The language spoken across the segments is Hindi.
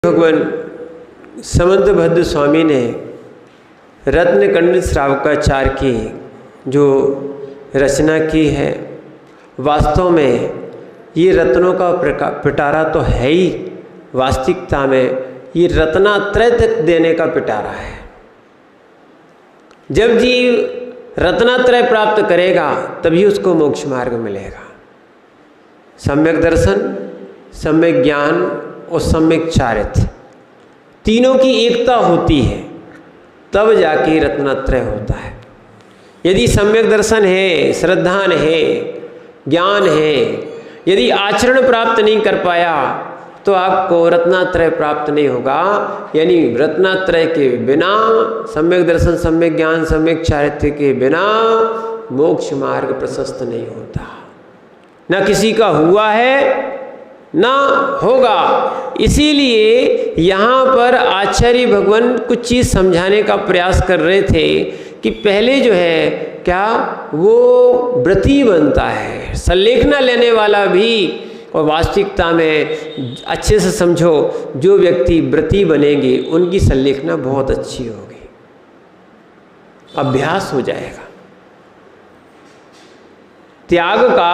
भगवान समंतभद्र स्वामी ने रत्नकंडित श्रावकाचार्य की जो रचना की है, वास्तव में ये रत्नों का पिटारा तो है ही, वास्तविकता में ये रत्नात्रय तक देने का पिटारा है। जब जीव रत्नात्रय प्राप्त करेगा तभी उसको मोक्ष मार्ग मिलेगा। सम्यक दर्शन, सम्यक ज्ञान और सम्यक चारित्र, तीनों की एकता होती है तब जाके रत्नात्रय होता है। यदि सम्यक दर्शन है, श्रद्धान है, ज्ञान है, यदि आचरण प्राप्त नहीं कर पाया तो आपको रत्नात्रय प्राप्त नहीं होगा। यानी रत्नात्रय के बिना, सम्यक दर्शन, सम्यक ज्ञान, सम्यक चारित्र के बिना मोक्ष मार्ग प्रशस्त नहीं होता। न किसी का हुआ है ना होगा। इसीलिए यहाँ पर आचार्य भगवान कुछ चीज़ समझाने का प्रयास कर रहे थे कि पहले जो है क्या वो व्रती बनता है, संलेखना लेने वाला भी। और वास्तविकता में अच्छे से समझो, जो व्यक्ति व्रती बनेंगे उनकी संलेखना बहुत अच्छी होगी, अभ्यास हो जाएगा, त्याग का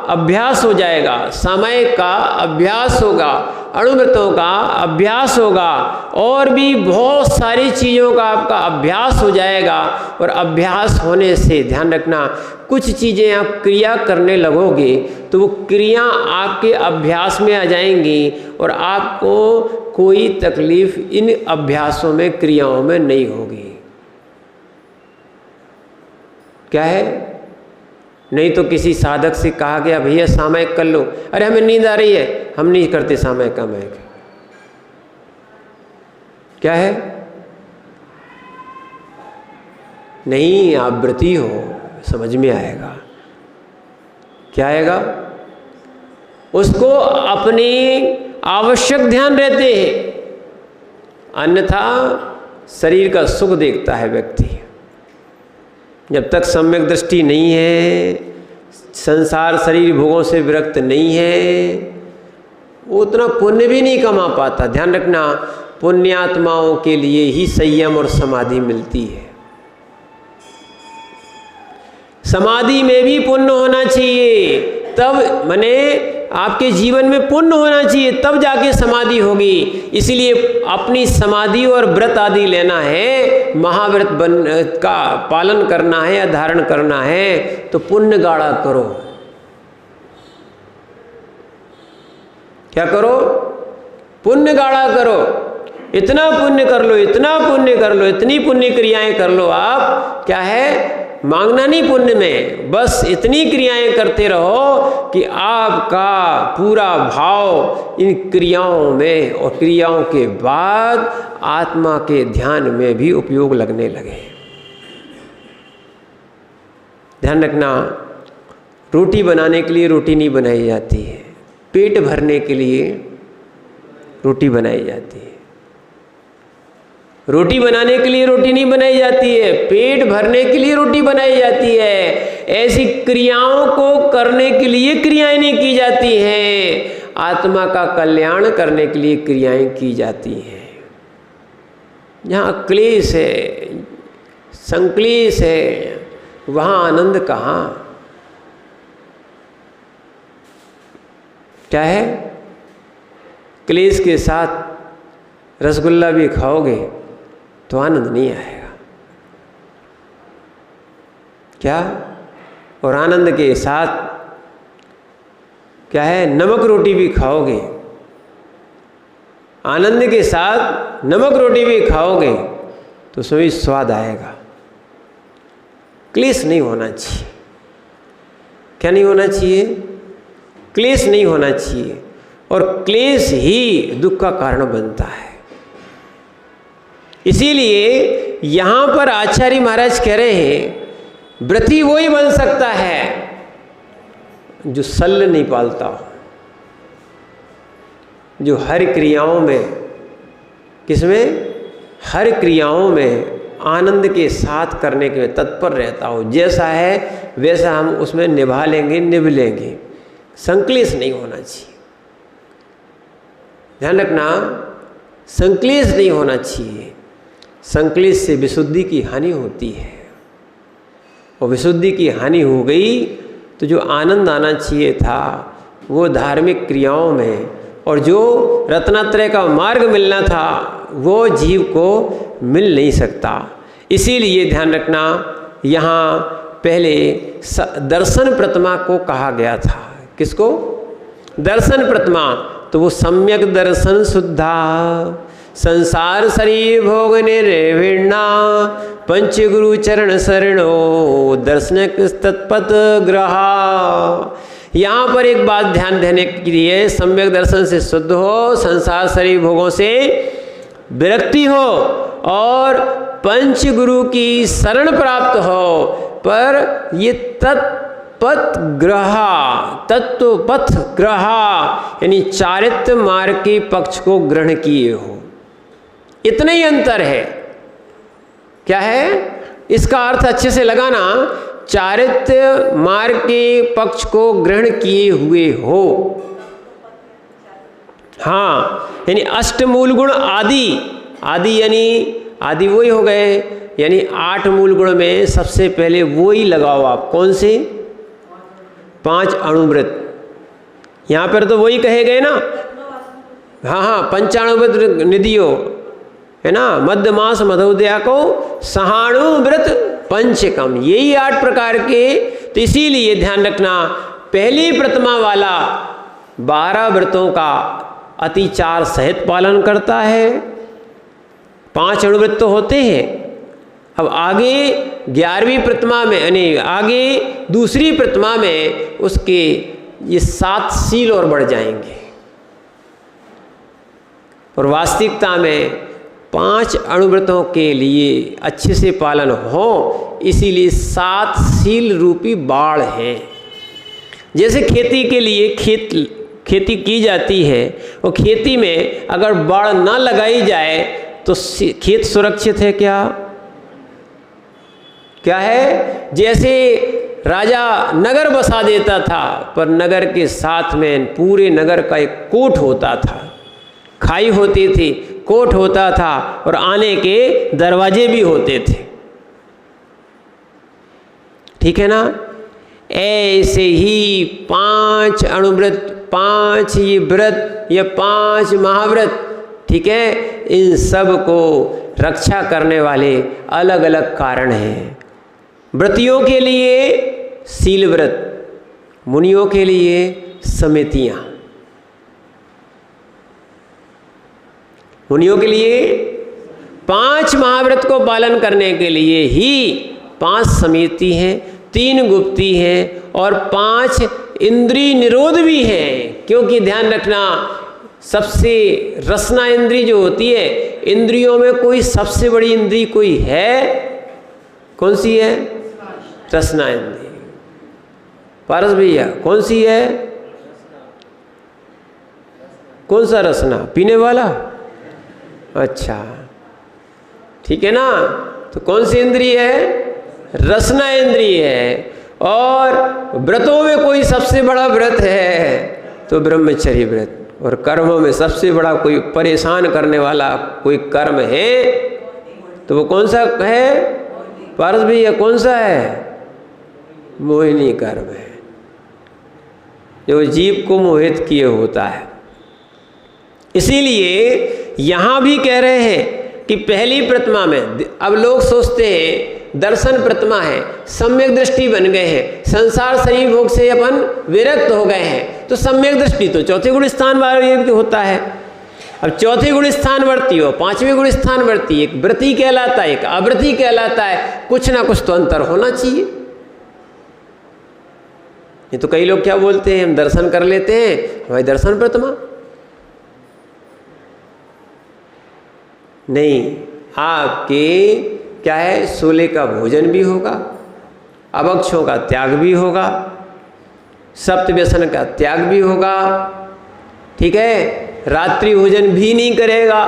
अभ्यास हो जाएगा, समय का अभ्यास होगा, अणुव्रतों का अभ्यास होगा, और भी बहुत सारी चीज़ों का आपका अभ्यास हो जाएगा। और अभ्यास होने से ध्यान रखना, कुछ चीज़ें आप क्रिया करने लगोगे तो वो क्रिया आपके अभ्यास में आ जाएंगी और आपको कोई तकलीफ इन अभ्यासों में, क्रियाओं में नहीं होगी। क्या है? नहीं तो किसी साधक से कहा गया भैया सामयिक कर लो, अरे हमें नींद आ रही है, हम नहीं करते सामयिक का महक। क्या है? नहीं, आप व्रती हो, समझ में आएगा। क्या आएगा? उसको अपनी आवश्यक ध्यान रहते हैं, अन्यथा शरीर का सुख देखता है व्यक्ति। जब तक सम्यक दृष्टि नहीं है, संसार शरीर भोगों से विरक्त नहीं है, वो उतना पुण्य भी नहीं कमा पाता। ध्यान रखना, पुण्यात्माओं के लिए ही संयम और समाधि मिलती है। समाधि में भी पुण्य होना चाहिए, तब माने आपके जीवन में पुण्य होना चाहिए, तब जाके समाधि होगी। इसीलिए अपनी समाधि और व्रत आदि लेना है, महाव्रत का पालन करना है या धारण करना है तो पुण्य गाढ़ा करो। क्या करो? पुण्य गाढ़ा करो। इतना पुण्य कर लो, इतना पुण्य कर लो, इतनी पुण्य क्रियाएं कर लो। आप क्या है, मांगना नहीं पुण्य में, बस इतनी क्रियाएं करते रहो कि आपका पूरा भाव इन क्रियाओं में और क्रियाओं के बाद आत्मा के ध्यान में भी उपयोग लगने लगे। ध्यान रखना, रोटी बनाने के लिए रोटी नहीं बनाई जाती है, पेट भरने के लिए रोटी बनाई जाती है। रोटी बनाने के लिए रोटी नहीं बनाई जाती है, पेट भरने के लिए रोटी बनाई जाती है। ऐसी क्रियाओं को करने के लिए क्रियाएं नहीं की जाती हैं, आत्मा का कल्याण करने के लिए क्रियाएं की जाती हैं। जहाँ क्लेश है, संक्लेश है, वहाँ आनंद कहाँ? क्या है? क्लेश के साथ रसगुल्ला भी खाओगे तो आनंद नहीं आएगा। क्या? और आनंद के साथ क्या है, नमक रोटी भी खाओगे, आनंद के साथ नमक रोटी भी खाओगे तो सभी स्वाद आएगा। क्लेश नहीं होना चाहिए। क्या नहीं होना चाहिए? क्लेश नहीं होना चाहिए, और क्लेश ही दुख का कारण बनता है। इसीलिए यहाँ पर आचार्य महाराज कह रहे हैं, व्रती वही बन सकता है जो शल्य नहीं पालता हो, जो हर क्रियाओं में, किसमें? हर क्रियाओं में आनंद के साथ करने के तत्पर रहता हो। जैसा है वैसा हम उसमें निभा लेंगे, निभ लेंगे, संक्लेश नहीं होना चाहिए। ध्यान रखना, संक्लेश नहीं होना चाहिए। संक्लेश से विशुद्धि की हानि होती है, और विशुद्धि की हानि हो गई तो जो आनंद आना चाहिए था वो धार्मिक क्रियाओं में, और जो रत्नात्रय का मार्ग मिलना था वो जीव को मिल नहीं सकता। इसीलिए ध्यान रखना, यहाँ पहले दर्शन प्रतिमा को कहा गया था। किसको? दर्शन प्रतिमा। तो वो सम्यक दर्शन शुद्धा संसार शरीर भोग निर्विण्णा पंच गुरु चरण शरणो दर्शन तत्पथ ग्रहा। यहाँ पर एक बात ध्यान देने के लिए, सम्यक दर्शन से शुद्ध हो, संसार शरीर भोगों से विरक्ति हो और पंच गुरु की शरण प्राप्त हो, पर ये तत्पथ ग्रहा, तत्व पथ ग्रहा यानी चारित्र मार्ग के पक्ष को ग्रहण किए हो। इतना ही अंतर है। क्या है इसका अर्थ? अच्छे से लगाना, चारित्र मार्ग के पक्ष को ग्रहण किए हुए हो। हाँ, यानी अष्टमूल गुण आदि, आदि यानी आदि वही हो गए, यानी 8 मूल गुण में सबसे पहले वो ही लगाओ आप। कौन से? 5 अणुव्रत। यहाँ पर तो वही कहे गए ना। हाँ हाँ, पंचाणुव्रत निधियो है ना, मध्य मास मधोदया को सहाणुव्रत पंचकम, यही 8 प्रकार के। तो इसीलिए ध्यान रखना, पहली प्रतिमा वाला 12 व्रतों का अतिचार सहित पालन करता है। 5 अणुव्रत तो होते हैं। अब आगे 11वीं प्रतिमा में, यानी आगे दूसरी प्रतिमा में उसके ये 7 शील और बढ़ जाएंगे, और वास्तविकता में 5 अणुव्रतों के लिए अच्छे से पालन हो, इसीलिए 7 शील रूपी बाढ़ है। जैसे खेती के लिए खेती की जाती है, और खेती में अगर बाढ़ ना लगाई जाए तो खेत सुरक्षित है क्या? क्या है? जैसे राजा नगर बसा देता था, पर नगर के साथ में पूरे नगर का एक कोट होता था, खाई होती थी, कोट होता था, और आने के दरवाजे भी होते थे। ठीक है ना? ऐसे ही 5 अणुव्रत, 5 ये व्रत, ये 5 महाव्रत, ठीक है, इन सब को रक्षा करने वाले अलग अलग कारण हैं। व्रतियों के लिए शील व्रत, मुनियों के लिए समितियां। मुनियों के लिए 5 महाव्रत को पालन करने के लिए ही 5 समिति हैं, 3 गुप्ती हैं, और 5 इंद्रिय निरोध भी हैं। क्योंकि ध्यान रखना, सबसे रसना इंद्री जो होती है, इंद्रियों में कोई सबसे बड़ी इंद्री कोई है? कौन सी है? रसना इंद्री। पारस भैया, कौन सी है? कौन सा रसना? पीने वाला? अच्छा, ठीक है ना। तो कौन सी इंद्रिय है? रसना इंद्रिय है। और व्रतों में कोई सबसे बड़ा व्रत है तो ब्रह्मचर्य व्रत, और कर्मों में सबसे बड़ा कोई परेशान करने वाला कोई कर्म है तो वो कौन सा है? पारस भैया, कौन सा है? मोहिनी कर्म है, जो जीव को मोहित किए होता है। इसीलिए यहाँ भी कह रहे हैं कि पहली प्रतिमा में, अब लोग सोचते हैं दर्शन प्रतिमा है, सम्यक दृष्टि बन गए हैं, संसार शरीर भोग से अपन विरक्त हो गए हैं, तो सम्यक दृष्टि तो चौथे गुण स्थान वाले होता है। अब चौथे गुण स्थान वर्ती हो, 5वें गुण स्थान वर्ती, एक व्रती कहलाता है, एक अव्रती कहलाता है, कुछ ना कुछ तो अंतर होना चाहिए। ये तो कई लोग क्या बोलते हैं, हम दर्शन कर लेते हैं, भाई दर्शन प्रतिमा नहीं। आपके क्या है, सोले का भोजन भी होगा, अभक्षों का त्याग भी होगा, सप्त व्यसन का त्याग भी होगा, ठीक है, रात्रि भोजन भी नहीं करेगा,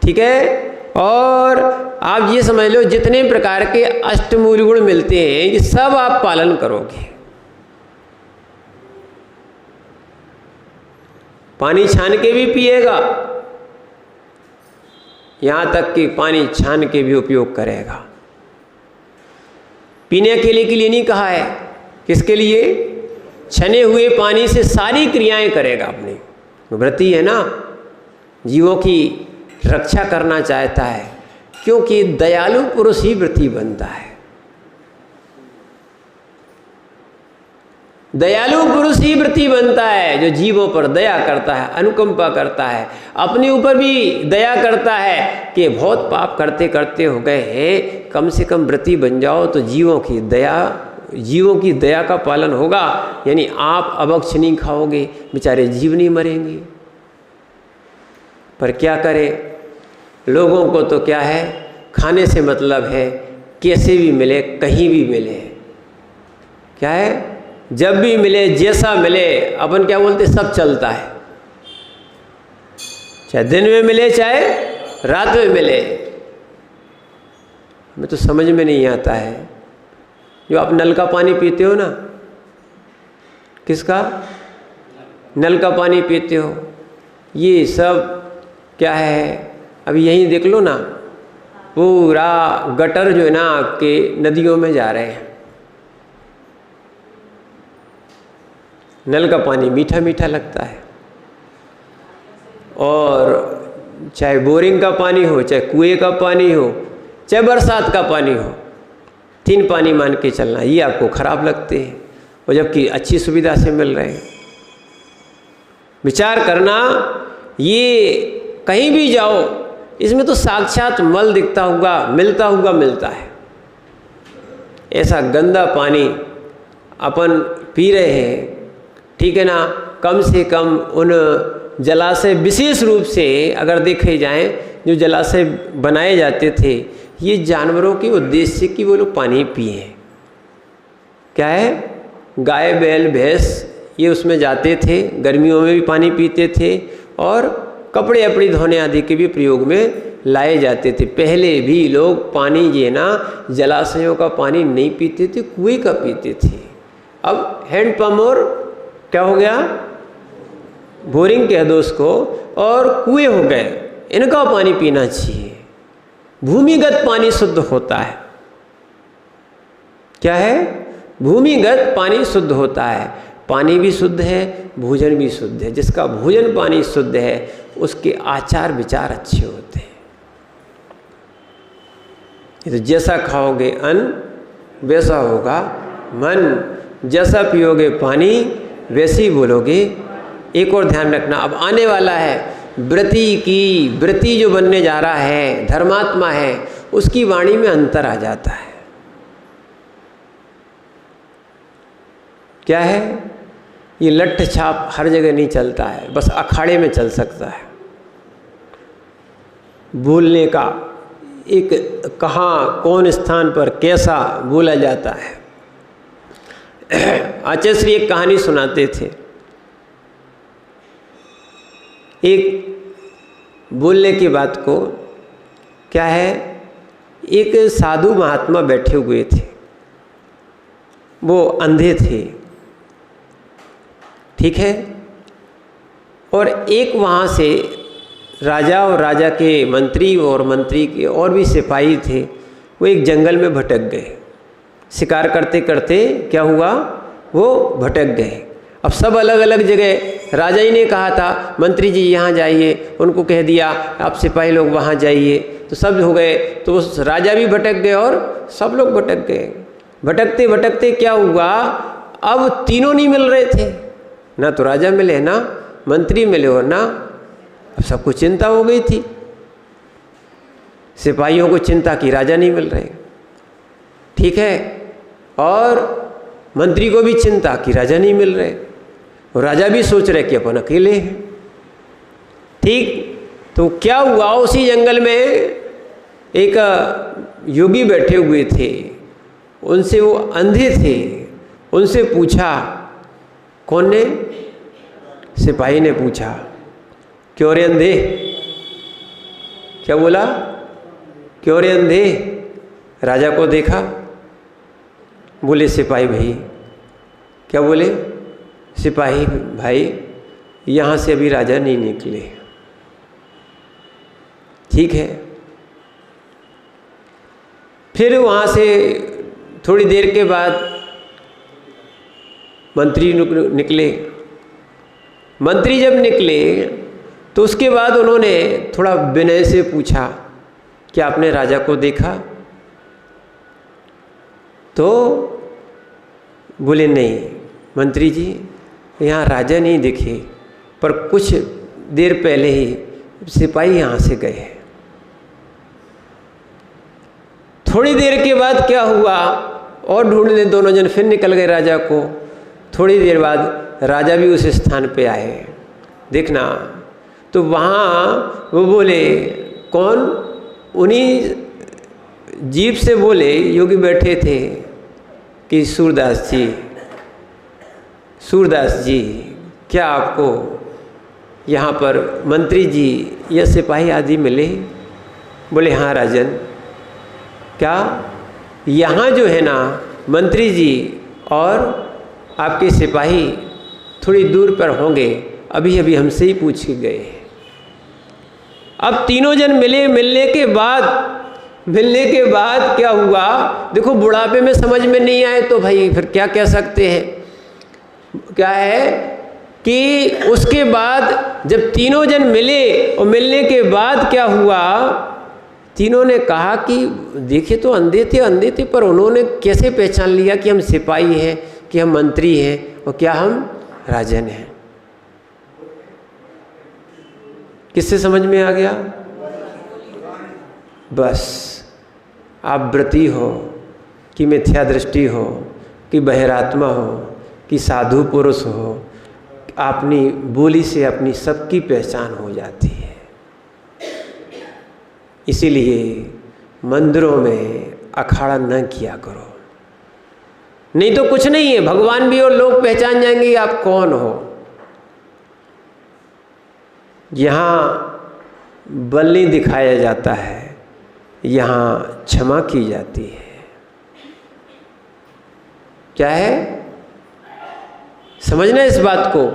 ठीक है। और आप ये समझ लो जितने प्रकार के अष्टमूल गुण मिलते हैं ये सब आप पालन करोगे। पानी छान के भी पिएगा, यहाँ तक कि पानी छान के भी उपयोग करेगा। पीने के लिए नहीं कहा है, किसके लिए? छने हुए पानी से सारी क्रियाएं करेगा अपनी। व्रती है ना, जीवों की रक्षा करना चाहता है, क्योंकि दयालु पुरुष ही व्रती बनता है। दयालु पुरुष ही व्रती बनता है, जो जीवों पर दया करता है, अनुकंपा करता है, अपने ऊपर भी दया करता है कि बहुत पाप करते करते हो गए हैं, कम से कम व्रती बन जाओ तो जीवों की दया का पालन होगा। यानी आप अभक्ष नहीं खाओगे, बेचारे जीव नहीं मरेंगे। पर क्या करें, लोगों को तो क्या है, खाने से मतलब है, कैसे भी मिले, कहीं भी मिले, क्या है, जब भी मिले, जैसा मिले, अपन क्या बोलते, सब चलता है। चाहे दिन में मिले, चाहे रात में मिले। हमें तो समझ में नहीं आता है, जो आप नल का पानी पीते हो ना, किसका? नल का पानी पीते हो, ये सब क्या है, अभी यहीं देख लो ना, पूरा गटर जो है ना आपके नदियों में जा रहे हैं। नल का पानी मीठा मीठा लगता है, और चाहे बोरिंग का पानी हो, चाहे कुएं का पानी हो, चाहे बरसात का पानी हो, 3 पानी मान के चलना, ये आपको खराब लगते हैं, और जबकि अच्छी सुविधा से मिल रहे हैं। विचार करना, ये कहीं भी जाओ, इसमें तो साक्षात मल दिखता होगा, मिलता है। ऐसा गंदा पानी अपन पी रहे हैं, ठीक है ना। कम से कम उन जलाशय, विशेष रूप से अगर देखे जाएं, जो जलाशय बनाए जाते थे, ये जानवरों के उद्देश्य कि वो लोग पानी पिए। क्या है, गाय बैल भैंस ये उसमें जाते थे, गर्मियों में भी पानी पीते थे, और कपड़े अपड़े धोने आदि के भी प्रयोग में लाए जाते थे। पहले भी लोग पानी ये ना, जलाशयों का पानी नहीं पीते थे, कुएं का पीते थे। अब हैंडपंप और क्या हो गया, बोरिंग कह दो उसको, और कुएं हो गए, इनका पानी पीना चाहिए। भूमिगत पानी शुद्ध होता है। क्या है, भूमिगत पानी शुद्ध होता है। पानी भी शुद्ध है, भोजन भी शुद्ध है। जिसका भोजन पानी शुद्ध है, उसके आचार विचार अच्छे होते हैं। तो जैसा खाओगे अन्न, वैसा होगा मन। जैसा पियोगे पानी, वैसे ही बोलोगे। एक और ध्यान रखना, अब आने वाला है व्रती जो बनने जा रहा है, धर्मात्मा है, उसकी वाणी में अंतर आ जाता है। क्या है, ये लट्ठ छाप हर जगह नहीं चलता है, बस अखाड़े में चल सकता है। बोलने का एक कहाँ, कौन स्थान पर कैसा बोला जाता है। आचार्य श्री एक कहानी सुनाते थे। एक बोलने की बात को, क्या है, एक साधु महात्मा बैठे हुए थे, वो अंधे थे, ठीक है। और एक वहाँ से राजा और राजा के मंत्री और मंत्री के और भी सिपाही थे, वो एक जंगल में भटक गए। शिकार करते करते क्या हुआ, वो भटक गए। अब सब अलग अलग जगह, राजा ही ने कहा था मंत्री जी यहाँ जाइए, उनको कह दिया आप सिपाही लोग वहाँ जाइए, तो सब हो गए। तो उस राजा भी भटक गए और सब लोग भटक गए। भटकते भटकते क्या हुआ, अब तीनों नहीं मिल रहे थे, ना तो राजा मिले, ना मंत्री मिले, और ना, अब सबको चिंता हो गई थी। सिपाहियों को चिंता की राजा नहीं मिल रहे, ठीक है, और मंत्री को भी चिंता कि राजा नहीं मिल रहे, और राजा भी सोच रहे कि अपन अकेले हैं, ठीक। तो क्या हुआ, उसी जंगल में एक योगी बैठे हुए थे, उनसे, वो अंधे थे, उनसे पूछा, कौन ने, सिपाही ने पूछा, क्यों रे अंधे, क्या बोला, क्यों रे अंधे। राजा को देखा, बोले सिपाही भाई, क्या बोले, सिपाही भाई यहाँ से अभी राजा नहीं निकले, ठीक है। फिर वहाँ से थोड़ी देर के बाद मंत्री निकले। मंत्री जब निकले तो उसके बाद उन्होंने थोड़ा विनय से पूछा कि आपने राजा को देखा? तो बोले नहीं मंत्री जी, यहाँ राजा नहीं दिखे, पर कुछ देर पहले ही सिपाही यहाँ से गए। थोड़ी देर के बाद क्या हुआ, और ढूंढने दोनों जन फिर निकल गए राजा को। थोड़ी देर बाद राजा भी उस स्थान पे आए, देखना। तो वहाँ वो बोले कौन? उन्हीं जीप से बोले, योगी बैठे थे कि सूरदास जी, सूरदास जी, क्या आपको यहाँ पर मंत्री जी या सिपाही आदि मिले? बोले हाँ राजन। क्या यहाँ जो है ना मंत्री जी और आपके सिपाही थोड़ी दूर पर होंगे, अभी अभी हमसे ही पूछ के गए। अब तीनों जन मिले। मिलने के बाद क्या हुआ, देखो बुढ़ापे में समझ में नहीं आए तो भाई फिर क्या कह सकते हैं। क्या है कि उसके बाद जब तीनों जन मिले और मिलने के बाद क्या हुआ, तीनों ने कहा कि देखे तो अंधे थे, पर उन्होंने कैसे पहचान लिया कि हम सिपाही हैं, कि हम मंत्री हैं और क्या हम राजन हैं? किससे समझ में आ गया? बस आप व्रती हो कि मिथ्या दृष्टि हो कि बहिरात्मा हो कि साधु पुरुष हो, अपनी बोली से अपनी सबकी पहचान हो जाती है। इसीलिए मंदिरों में अखाड़ा न किया करो, नहीं तो कुछ नहीं है, भगवान भी और लोग पहचान जाएंगे आप कौन हो। यहाँ बल नहीं दिखाया जाता है, यहाँ क्षमा की जाती है। क्या है, समझना इस बात को।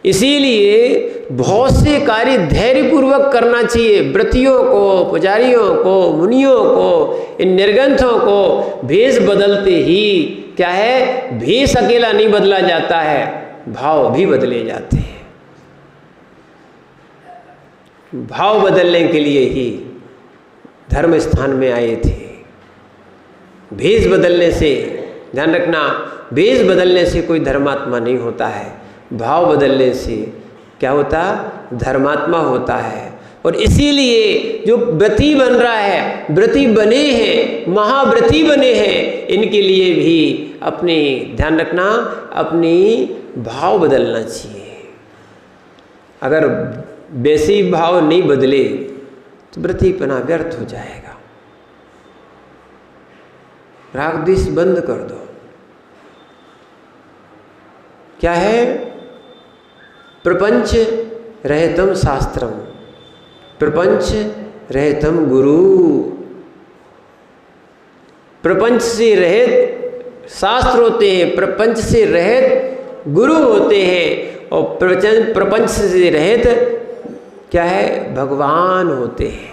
इसीलिए बहुत से कार्य धैर्यपूर्वक करना चाहिए। व्रतियों को, पुजारियों को, मुनियों को, इन निर्ग्रंथों को भेष बदलते ही क्या है, भेष अकेला नहीं बदला जाता है, भाव भी बदले जाते हैं। भाव बदलने के लिए ही धर्म स्थान में आए थे। भेष बदलने से, ध्यान रखना, भेष बदलने से कोई धर्मात्मा नहीं होता है, भाव बदलने से क्या होता, धर्मात्मा होता है। और इसीलिए जो व्रती बन रहा है, व्रती बने हैं, महाव्रती बने हैं, इनके लिए भी अपनी, ध्यान रखना, अपनी भाव बदलना चाहिए। अगर वैसे भाव नहीं बदले तो व्रतीपना व्यर्थ हो जाएगा। राग द्वेष बंद कर दो। क्या है, प्रपंच रहतम शास्त्रम, प्रपंच रहतम गुरु। प्रपंच से रहित शास्त्र होते हैं, प्रपंच से रहित गुरु होते हैं, और प्रपंच से रहित क्या है, भगवान होते हैं।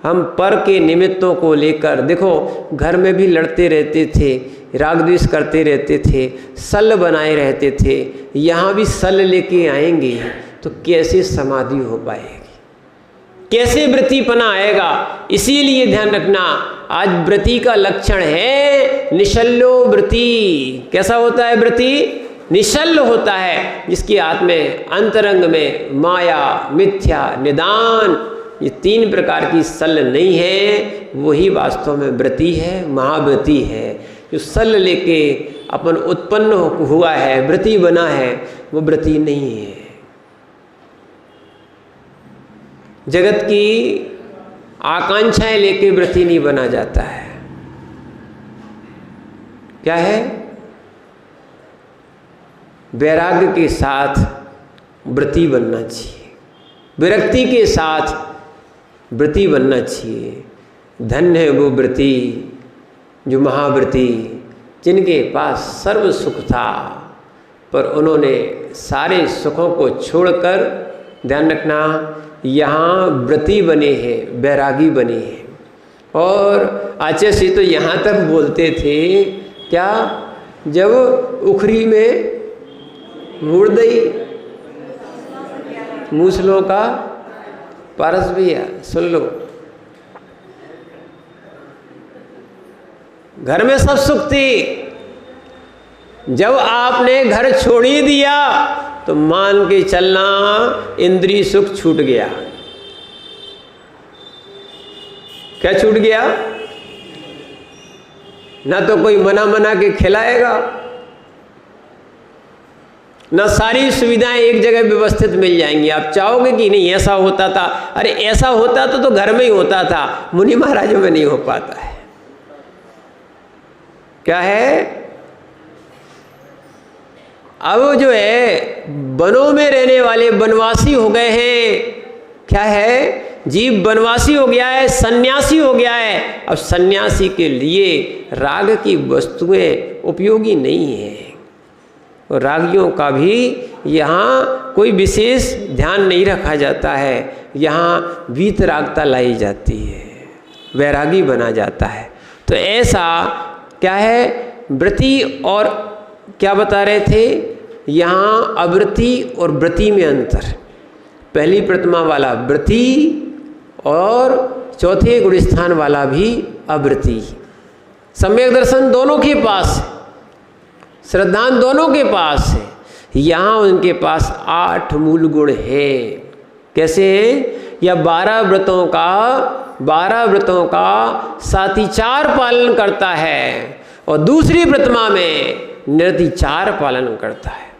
हम पर के निमित्तों को लेकर, देखो घर में भी लड़ते रहते थे, राग द्वेष करते रहते थे, सल बनाए रहते थे, यहाँ भी सल लेके आएंगे तो कैसे समाधि हो पाएगी, कैसे व्रतीपना आएगा। इसीलिए ध्यान रखना, आज व्रती का लक्षण है निशल्लो व्रती। कैसा होता है व्रती? निशल्ल होता है, जिसके हाथ में अंतरंग में माया, मिथ्या, निदान, ये तीन प्रकार की सल नहीं है, वही वास्तव में व्रती है, महाव्रती है। जो सल लेके अपन उत्पन्न हुआ है, व्रती बना है, वो व्रती नहीं है। जगत की आकांक्षाएं लेके व्रती नहीं बना जाता है। क्या है, वैराग्य के साथ व्रती बनना चाहिए, विरक्ति के साथ व्रती बनना चाहिए। धन्य है वो व्रती जो महाव्रती, जिनके पास सर्व सुख था, पर उन्होंने सारे सुखों को छोड़कर, ध्यान रखना, यहाँ व्रती बने हैं, वैरागी बने हैं। और आचार्य तो यहाँ तक बोलते थे क्या, जब उखरी में मुर्दई मूसलों का पारस भी है। सुन लो, घर में सब सुख थी, जब आपने घर छोड़ ही दिया तो मान के चलना इंद्रिय सुख छूट गया। क्या छूट गया? ना तो कोई मना के खिलाएगा, ना सारी सुविधाएं एक जगह व्यवस्थित मिल जाएंगी। आप चाहोगे कि नहीं ऐसा होता था, अरे ऐसा होता तो घर में ही होता था, मुनि महाराजों में नहीं हो पाता है। क्या है, अब जो है वनों में रहने वाले वनवासी हो गए हैं। क्या है, जीव वनवासी हो गया है, सन्यासी हो गया है। अब सन्यासी के लिए राग की वस्तुएं उपयोगी नहीं है, और रागियों का भी यहाँ कोई विशेष ध्यान नहीं रखा जाता है। यहाँ वीतरागता लाई जाती है, वैरागी बना जाता है। तो ऐसा क्या है, व्रति और क्या बता रहे थे, यहाँ अवृति और व्रति में अंतर। पहली प्रतिमा वाला व्रति और चौथे गुणस्थान वाला भी अवृति। सम्यक दर्शन दोनों के पास है, श्रद्धान दोनों के पास है। यहाँ उनके पास 8 मूल गुण है। कैसे है, या 12 व्रतों का सातिचार पालन करता है, और दूसरी प्रतिमा में निर्तिचार पालन करता है।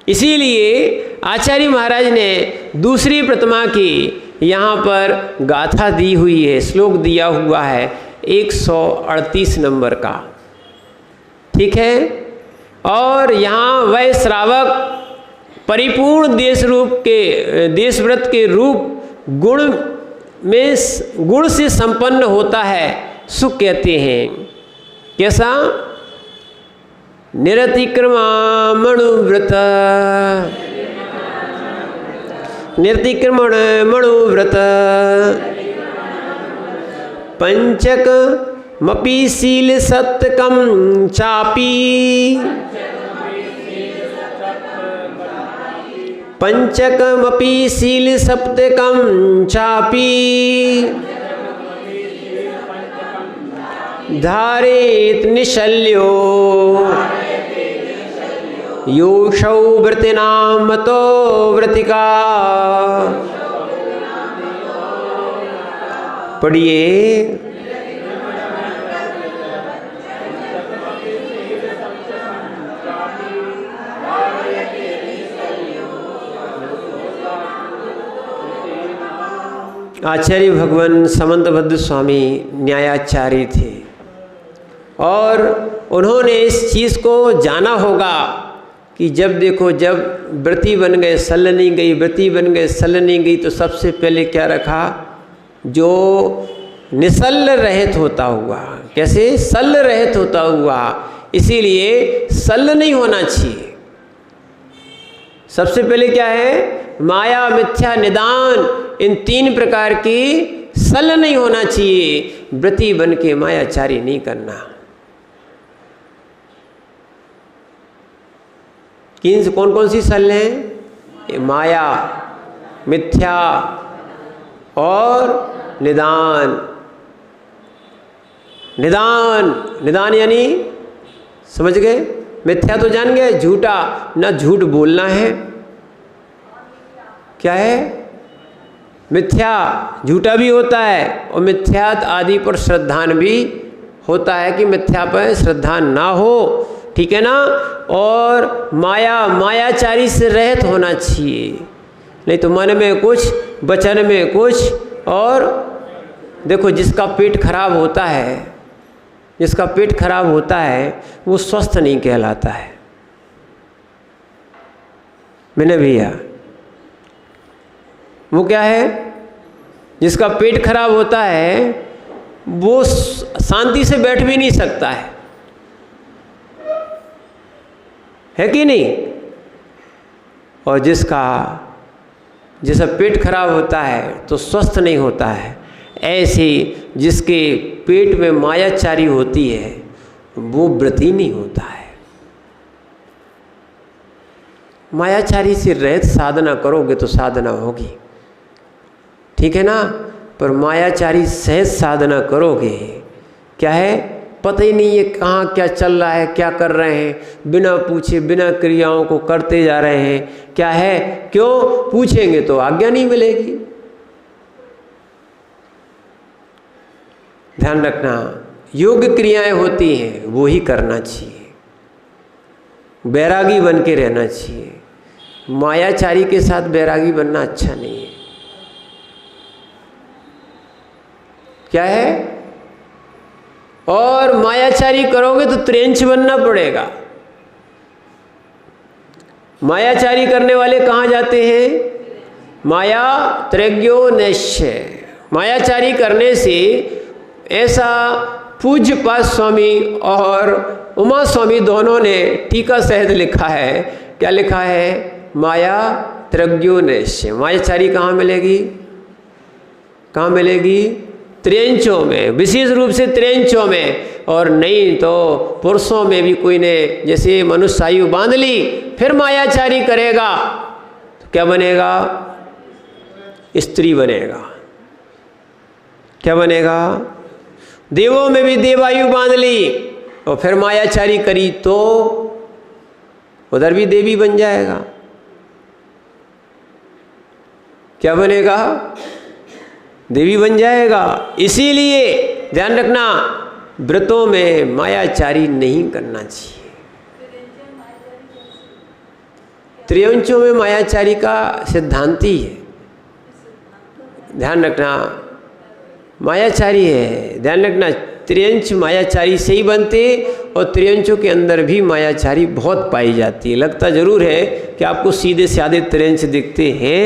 इसीलिए आचार्य महाराज ने दूसरी प्रतिमा की यहाँ पर गाथा दी हुई है, श्लोक दिया हुआ है 138 नंबर का, ठीक है। और यहाँ वह श्रावक परिपूर्ण देशव्रत के रूप गुण से संपन्न होता है, सुख कहते हैं। कैसा, निरतिक्रमणुव्रत पंचकमपि शील सत्कं चापि धारेत निशल्यो योषौ वृत्तिनां मतो वृत्तिका। पढ़िए, आचार्य भगवान समंतभद्र स्वामी न्यायाचार्य थे, और उन्होंने इस चीज़ को जाना होगा कि जब देखो, जब व्रती बन गए सल नहीं गई, व्रती बन गए सल नहीं गई, तो सबसे पहले क्या रखा, जो निसल रहित होता हुआ। कैसे, सल रहित होता हुआ, इसीलिए सल नहीं होना चाहिए। सबसे पहले क्या है, माया मिथ्या निदान, इन 3 प्रकार की सल नहीं होना चाहिए। व्रती बन के मायाचारी नहीं करना। कौन कौन सी सल हैं, माया, मिथ्या और निदान। निदान यानी समझ गए, मिथ्या तो जान गए, झूठा, ना झूठ बोलना है। क्या है, मिथ्या झूठा भी होता है, और मिथ्यात आदि पर श्रद्धान भी होता है कि मिथ्या पर श्रद्धान ना हो, ठीक है ना। और मायाचारी से रहित होना चाहिए, नहीं तो मन में कुछ, वचन में कुछ। और देखो, जिसका पेट खराब होता है वो स्वस्थ नहीं कहलाता है। मैंने भैया, वो क्या है, जिसका पेट खराब होता है वो शांति से बैठ भी नहीं सकता है कि नहीं। और जिसका पेट खराब होता है तो स्वस्थ नहीं होता है। ऐसे जिसके पेट में मायाचारी होती है वो व्रती नहीं होता है। मायाचारी से रहित साधना करोगे तो साधना होगी, ठीक है ना। पर मायाचारी सहित साधना करोगे, क्या है पता ही नहीं है कहाँ क्या चल रहा है, क्या कर रहे हैं, बिना पूछे बिना क्रियाओं को करते जा रहे हैं। क्या है, क्यों पूछेंगे तो आज्ञा नहीं मिलेगी। ध्यान रखना, योग क्रियाएं होती हैं वो ही करना चाहिए, बैरागी बन के रहना चाहिए। मायाचारी के साथ बैरागी बनना अच्छा नहीं है। क्या है, और मायाचारी करोगे तो त्रेंच बनना पड़ेगा। मायाचारी करने वाले कहाँ जाते हैं, माया त्रैज्ञो नैश्य। मायाचारी करने से ऐसा पूज्य पाद स्वामी और उमा स्वामी दोनों ने टीका सहित लिखा है। क्या लिखा है, माया त्रैज्ञो नैश्य। मायाचारी कहाँ मिलेगी, कहाँ मिलेगी, त्रेंचों में, विशेष रूप से त्रेंचों में। और नहीं तो पुरुषों में भी कोई ने जैसे मनुष्य आयु बांध ली फिर मायाचारी करेगा तो क्या बनेगा, स्त्री बनेगा। क्या बनेगा, देवों में भी देवायु बांध ली और फिर मायाचारी करी तो उधर भी देवी बन जाएगा। क्या बनेगा, देवी बन जाएगा। इसीलिए ध्यान रखना, व्रतों में मायाचारी नहीं करना चाहिए। त्रियंचों में मायाचारी का सिद्धांत ही है, ध्यान रखना, मायाचारी है। ध्यान रखना, त्रियंच मायाचारी से ही बनते और त्रियंचों के अंदर भी मायाचारी बहुत पाई जाती है। लगता जरूर है कि आपको सीधे साधे त्रियंच दिखते हैं,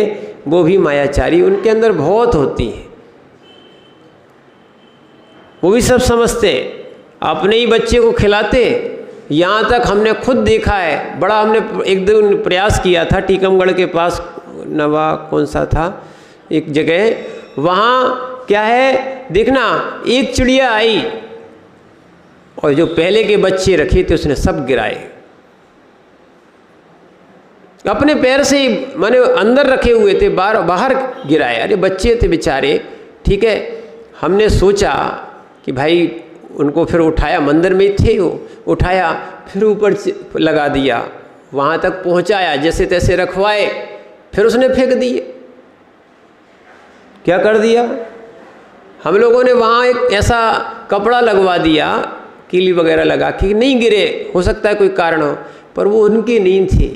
वो भी मायाचारी उनके अंदर बहुत होती है। वो भी सब समझते, अपने ही बच्चे को खिलाते। यहाँ तक हमने खुद देखा है, बड़ा हमने एक दिन प्रयास किया था टीकमगढ़ के पास, नवा कौन सा था एक जगह, वहाँ क्या है देखना, एक चिड़िया आई और जो पहले के बच्चे रखे थे उसने सब गिराए, अपने पैर से ही, माने अंदर रखे हुए थे, बाहर गिराए। अरे बच्चे थे बेचारे, ठीक है। हमने सोचा कि भाई उनको फिर उठाया, मंदिर में ही थे वो, उठाया फिर ऊपर लगा दिया, वहाँ तक पहुँचाया, जैसे तैसे रखवाए, फिर उसने फेंक दिए। क्या कर दिया, हम लोगों ने वहाँ एक ऐसा कपड़ा लगवा दिया, कीली वगैरह लगा कि नहीं गिरे, हो सकता है कोई कारण हो, पर वो उनकी नहीं थी।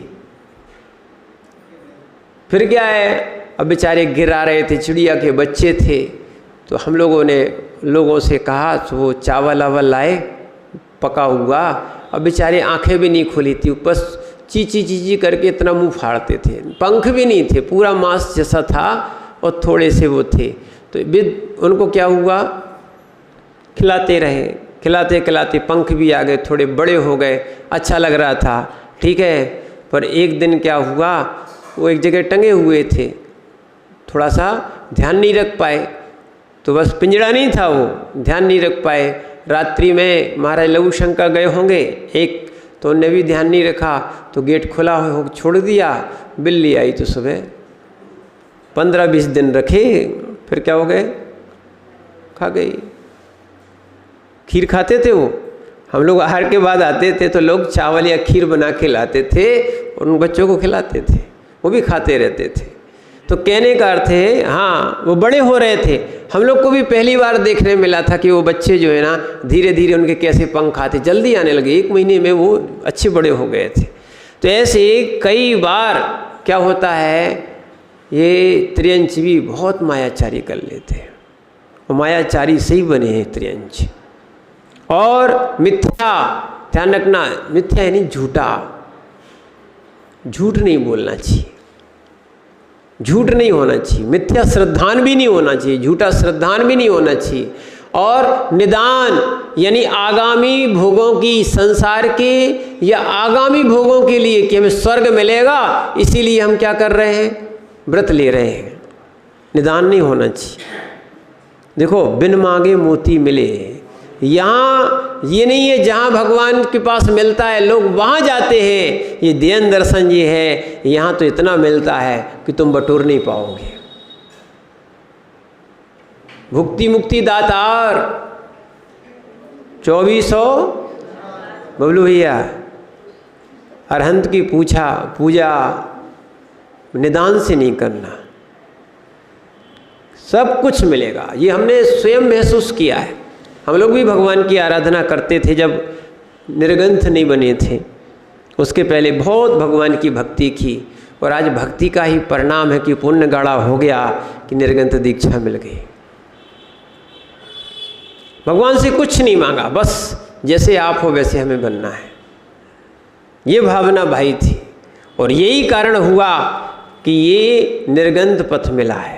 फिर क्या है, अब बेचारे गिरा रहे थे, चिड़िया के बच्चे थे, तो हम लोगों ने लोगों से कहा तो वो चावल वावल लाए पका हुआ। अब बेचारे आंखें भी नहीं खुली थी, बस चीची चीची करके इतना मुंह फाड़ते थे, पंख भी नहीं थे, पूरा मांस जैसा था और थोड़े से वो थे। तो उनको क्या हुआ, खिलाते रहे, खिलाते खिलाते पंख भी आ गए, थोड़े बड़े हो गए, अच्छा लग रहा था, ठीक है। पर एक दिन क्या हुआ, वो एक जगह टंगे हुए थे, थोड़ा सा ध्यान नहीं रख पाए, तो बस पिंजड़ा नहीं था, वो ध्यान नहीं रख पाए। रात्रि में महाराज लघु शंकर गए होंगे एक, तो उनने भी ध्यान नहीं रखा, तो गेट खुला हो छोड़ दिया। बिल्ली आई तो सुबह 15-20 दिन रखे, फिर क्या हो गए, खा गई। खीर खाते थे वो, हम लोग आहार के बाद आते थे तो लोग चावल या खीर बना के लाते थे, उन बच्चों को खिलाते थे, वो भी खाते रहते थे। तो कहने का अर्थ है, हाँ वो बड़े हो रहे थे। हम लोग को भी पहली बार देखने मिला था कि वो बच्चे जो है ना, धीरे धीरे उनके कैसे पंख आते, जल्दी आने लगे, 1 महीने में वो अच्छे बड़े हो गए थे। तो ऐसे कई बार क्या होता है, ये त्रियंच भी बहुत मायाचारी कर लेते हैं, और मायाचारी से ही बने हैं त्रियंच। और मिथ्या, ध्यान रखना, मिथ्या यानी झूठा, झूठ नहीं बोलना चाहिए, झूठ नहीं होना चाहिए, मिथ्या श्रद्धान भी नहीं होना चाहिए, झूठा श्रद्धान भी नहीं होना चाहिए। और निदान यानी आगामी भोगों की, संसार के या आगामी भोगों के लिए कि हमें स्वर्ग मिलेगा, इसीलिए हम क्या कर रहे हैं, व्रत ले रहे हैं, निदान नहीं होना चाहिए। देखो, बिन मांगे मोती मिले। यहाँ ये नहीं है जहाँ भगवान के पास मिलता है लोग वहाँ जाते हैं, ये ध्यान दर्शन ये है। यहाँ तो इतना मिलता है कि तुम बटोर नहीं पाओगे। भुक्ति मुक्ति दातार 2400 बबलू भैया, अरहंत की पूजा निदान से नहीं करना, सब कुछ मिलेगा। ये हमने स्वयं महसूस किया है। हम लोग भी भगवान की आराधना करते थे जब निर्ग्रंथ नहीं बने थे, उसके पहले बहुत भगवान की भक्ति की, और आज भक्ति का ही परिणाम है कि पुण्य गाढ़ा हो गया कि निर्ग्रंथ दीक्षा मिल गई। भगवान से कुछ नहीं मांगा, बस जैसे आप हो वैसे हमें बनना है, ये भावना भाई थी। और यही कारण हुआ कि ये निर्गंध पथ मिला है।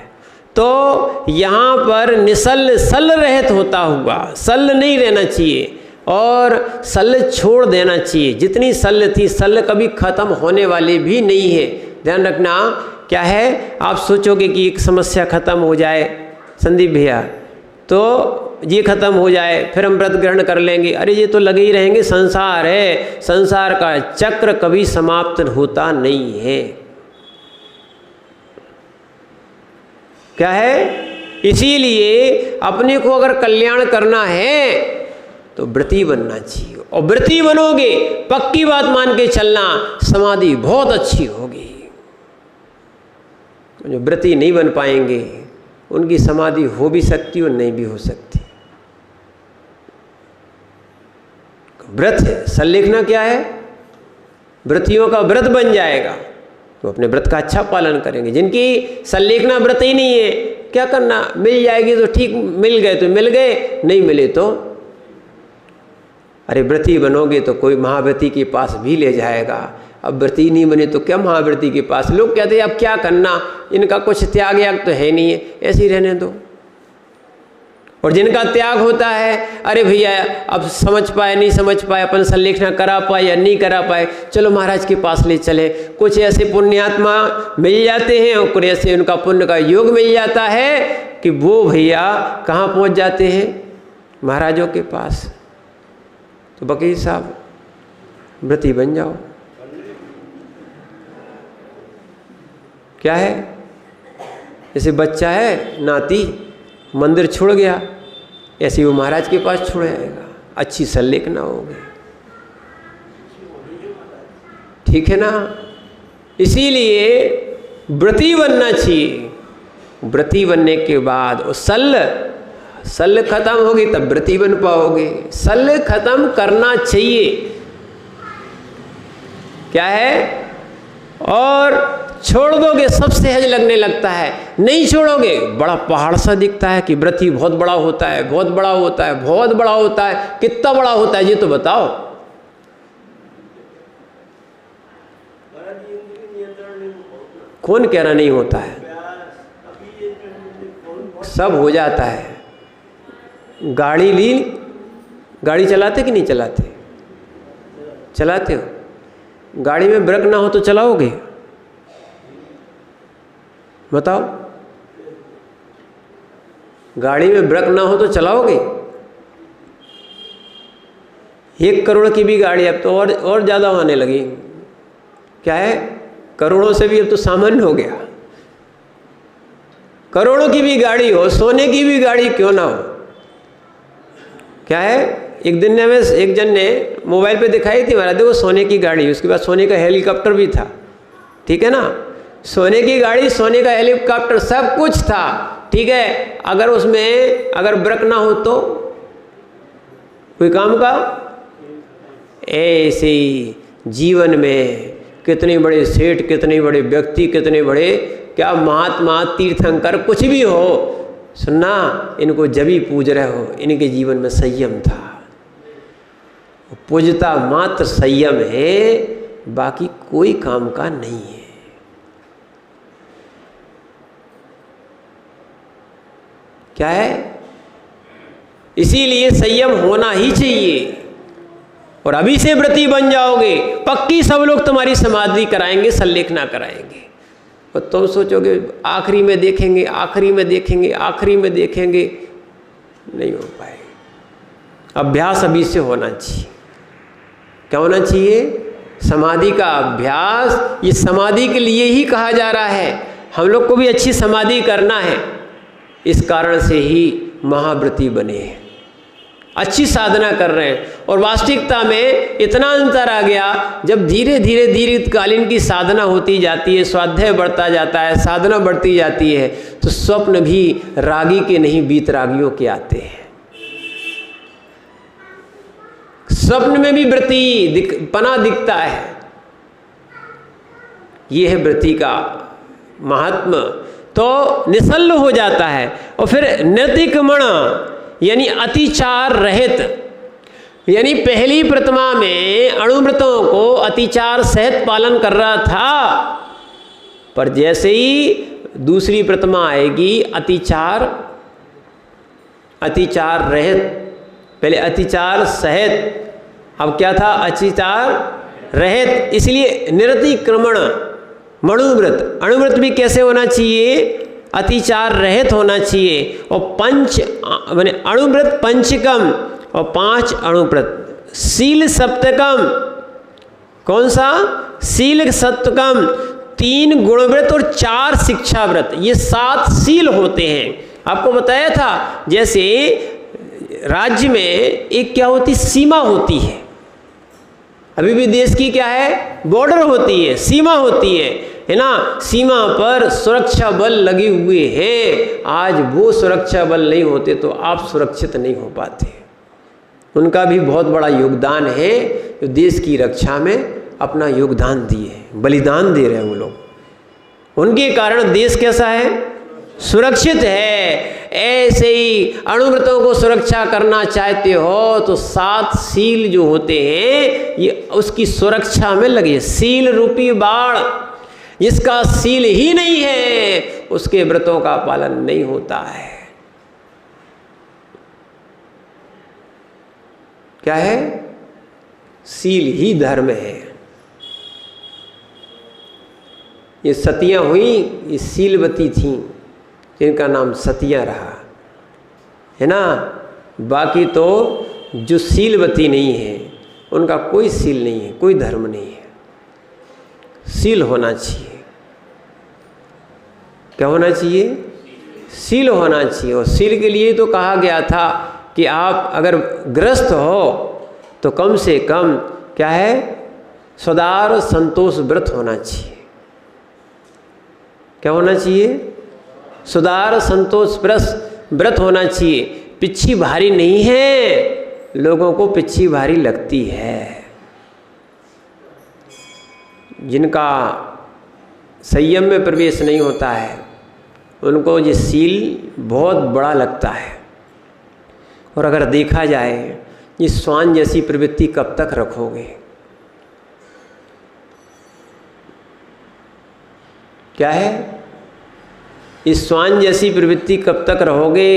तो यहाँ पर निसल सल रहित होता हुआ, सल नहीं रहना चाहिए और सल छोड़ देना चाहिए। जितनी सल थी, सल कभी ख़त्म होने वाली भी नहीं है। ध्यान रखना, क्या है, आप सोचोगे कि एक समस्या ख़त्म हो जाए संदीप भैया, तो ये ख़त्म हो जाए फिर हम व्रत ग्रहण कर लेंगे। अरे ये तो लगे ही रहेंगे, संसार है, संसार का चक्र कभी समाप्त होता नहीं है। क्या है, इसीलिए अपने को अगर कल्याण करना है तो व्रती बनना चाहिए। और व्रती बनोगे, पक्की बात मान के चलना, समाधि बहुत अच्छी होगी। जो व्रती नहीं बन पाएंगे उनकी समाधि हो भी सकती और नहीं भी हो सकती। व्रत है, संलेखना क्या है, व्रतियों का व्रत बन जाएगा तो अपने व्रत का अच्छा पालन करेंगे। जिनकी संलेखना व्रत ही नहीं है, क्या करना, मिल जाएगी तो ठीक, मिल गए तो मिल गए, नहीं मिले तो अरे व्रती बनोगे तो कोई महाव्रती के पास भी ले जाएगा। अब व्रती नहीं बने तो क्या महाव्रती के पास, लोग कहते हैं अब क्या करना, इनका कुछ त्याग याग तो है नहीं है, ऐसे ही रहने दो। और जिनका त्याग होता है, अरे भैया अब समझ पाए नहीं समझ पाए, अपन संलेखना करा पाए या नहीं करा पाए, चलो महाराज के पास ले चले। कुछ ऐसे पुण्यात्मा मिल जाते हैं और कुछ ऐसे उनका पुण्य का योग मिल जाता है कि वो भैया कहाँ पहुँच जाते हैं, महाराजों के पास। तो वकील साहब व्रती बन जाओ। क्या है, जैसे बच्चा है नाती, मंदिर छोड़ गया, ऐसे वो महाराज के पास छोड़ आएगा, अच्छी संलेखना होगी, ठीक है ना। इसीलिए व्रती बनना चाहिए। व्रती बनने के बाद वो सल खत्म होगी तब व्रती बन पाओगे। सल खत्म करना चाहिए, क्या है, और छोड़ दोगे सब सहज लगने लगता है। नहीं छोड़ोगे बड़ा पहाड़ सा दिखता है कि व्रती बहुत बड़ा होता है, बहुत बड़ा होता है, बहुत बड़ा होता है। कितना बड़ा होता है ये तो बताओ। कौन कह रहा नहीं होता है, सब हो जाता है। गाड़ी ली, गाड़ी चलाते कि नहीं चलाते, चलाते हो। गाड़ी में ब्रेक ना हो तो चलाओगे, बताओ। गाड़ी में ब्रेक ना हो तो चलाओगे। 1 करोड़ की भी गाड़ी अब तो और ज़्यादा आने लगी। क्या है, करोड़ों से भी अब तो सामान्य हो गया। करोड़ों की भी गाड़ी हो, सोने की भी गाड़ी क्यों ना हो। क्या है, एक दिन ने हमें एक जन ने मोबाइल पे दिखाई थी, महाराज देखो सोने की गाड़ी, उसके बाद सोने का हेलीकॉप्टर भी था, ठीक है ना। सोने की गाड़ी, सोने का हेलीकॉप्टर, सब कुछ था, ठीक है। अगर उसमें अगर ब्रेक ना हो तो कोई काम का। ऐसे जीवन में कितने बड़े सेठ, कितने बड़े व्यक्ति, कितने बड़े क्या महात्मा, तीर्थंकर, कुछ भी हो, सुनना, इनको जब भी पूज रहे हो, इनके जीवन में संयम था। पूजता मात्र संयम है, बाकी कोई काम का नहीं है। क्या है, इसीलिए संयम होना ही चाहिए। और अभी से व्रती बन जाओगे, पक्की सब लोग तुम्हारी समाधि कराएंगे, संलेखना कराएंगे। और तुम सोचोगे आखिरी में देखेंगे, आखिरी में देखेंगे, आखिरी में देखेंगे, नहीं हो पाएगी। अभ्यास अभी से होना चाहिए। क्या होना चाहिए? समाधि का अभ्यास। ये समाधि के लिए ही कहा जा रहा है। हम लोग को भी अच्छी समाधि करना है, इस कारण से ही महाव्रती बने हैं, अच्छी साधना कर रहे हैं। और वास्तविकता में इतना अंतर आ गया, जब धीरे धीरे दीर्घकालीन की साधना होती जाती है, स्वाध्याय बढ़ता जाता है, साधना बढ़ती जाती है, तो स्वप्न भी रागी के नहीं वीतरागियों के आते हैं। स्वप्न में भी वृत्ति पना दिखता है। ये है वृत्ति का महात्म। तो निसल्ल हो जाता है। और फिर निर्तिक्रमण यानी अतिचार रहित, यानी पहली प्रतिमा में अणुव्रतों को अतिचार सहित पालन कर रहा था, पर जैसे ही दूसरी प्रतिमा आएगी अतिचार रहित, पहले अतिचार सहित, अब क्या था? अतिचार रहित। इसलिए निरतिक्रमण मणुव्रत, अणुव्रत भी कैसे होना चाहिए? अतिचार रहित होना चाहिए। और पंच माने अणुव्रत पंचकम और 5 अणुव्रत, शील सप्तकम, कौन सा? शील सप्तकम, 3 गुणव्रत और 4 शिक्षा व्रत, ये 7 शील होते हैं। आपको बताया था जैसे राज्य में एक क्या होती? सीमा होती है। अभी भी देश की क्या है? बॉर्डर होती है, सीमा होती है ना? सीमा पर सुरक्षा बल लगे हुए हैं। आज वो सुरक्षा बल नहीं होते तो आप सुरक्षित नहीं हो पाते। उनका भी बहुत बड़ा योगदान है, जो देश की रक्षा में अपना योगदान दिए, बलिदान दे रहे हैं वो लोग। उनके कारण देश कैसा है? सुरक्षित है। ऐसे ही अणुव्रतों को सुरक्षा करना चाहते हो तो 7 शील जो होते हैं ये उसकी सुरक्षा में लगे। शील रूपी बाण, जिसका शील ही नहीं है उसके व्रतों का पालन नहीं होता है। क्या है? शील ही धर्म है। ये सतियां हुई, ये शीलवती थीं, जिनका नाम सतिया रहा, है ना? बाकी तो जो शीलवती नहीं है उनका कोई शील नहीं है, कोई धर्म नहीं है। शील होना चाहिए। क्या होना चाहिए? शील होना चाहिए। और शील के लिए तो कहा गया था कि आप अगर ग्रस्त हो तो कम से कम क्या है? सदार संतोष व्रत होना चाहिए। क्या होना चाहिए? सुदार संतोष व्रत होना चाहिए। पिच्छी भारी नहीं है, लोगों को पिच्छी भारी लगती है। जिनका संयम में प्रवेश नहीं होता है उनको ये शील बहुत बड़ा लगता है। और अगर देखा जाए ये श्वान जैसी प्रवृत्ति कब तक रखोगे? क्या है? इस श्वान जैसी प्रवृत्ति कब तक रहोगे?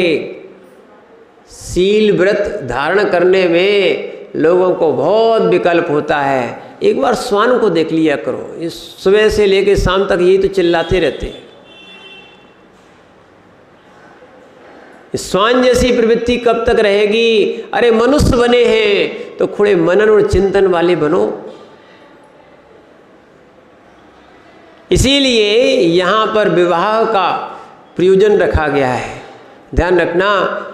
शील व्रत धारण करने में लोगों को बहुत विकल्प होता है। एक बार श्वान को देख लिया करो, इस सुबह से लेकर शाम तक यही तो चिल्लाते रहते हैं। श्वान जैसी प्रवृत्ति कब तक रहेगी? अरे मनुष्य बने हैं तो थोड़े मनन और चिंतन वाले बनो। इसीलिए यहाँ पर विवाह का प्रयोजन रखा गया है। ध्यान रखना,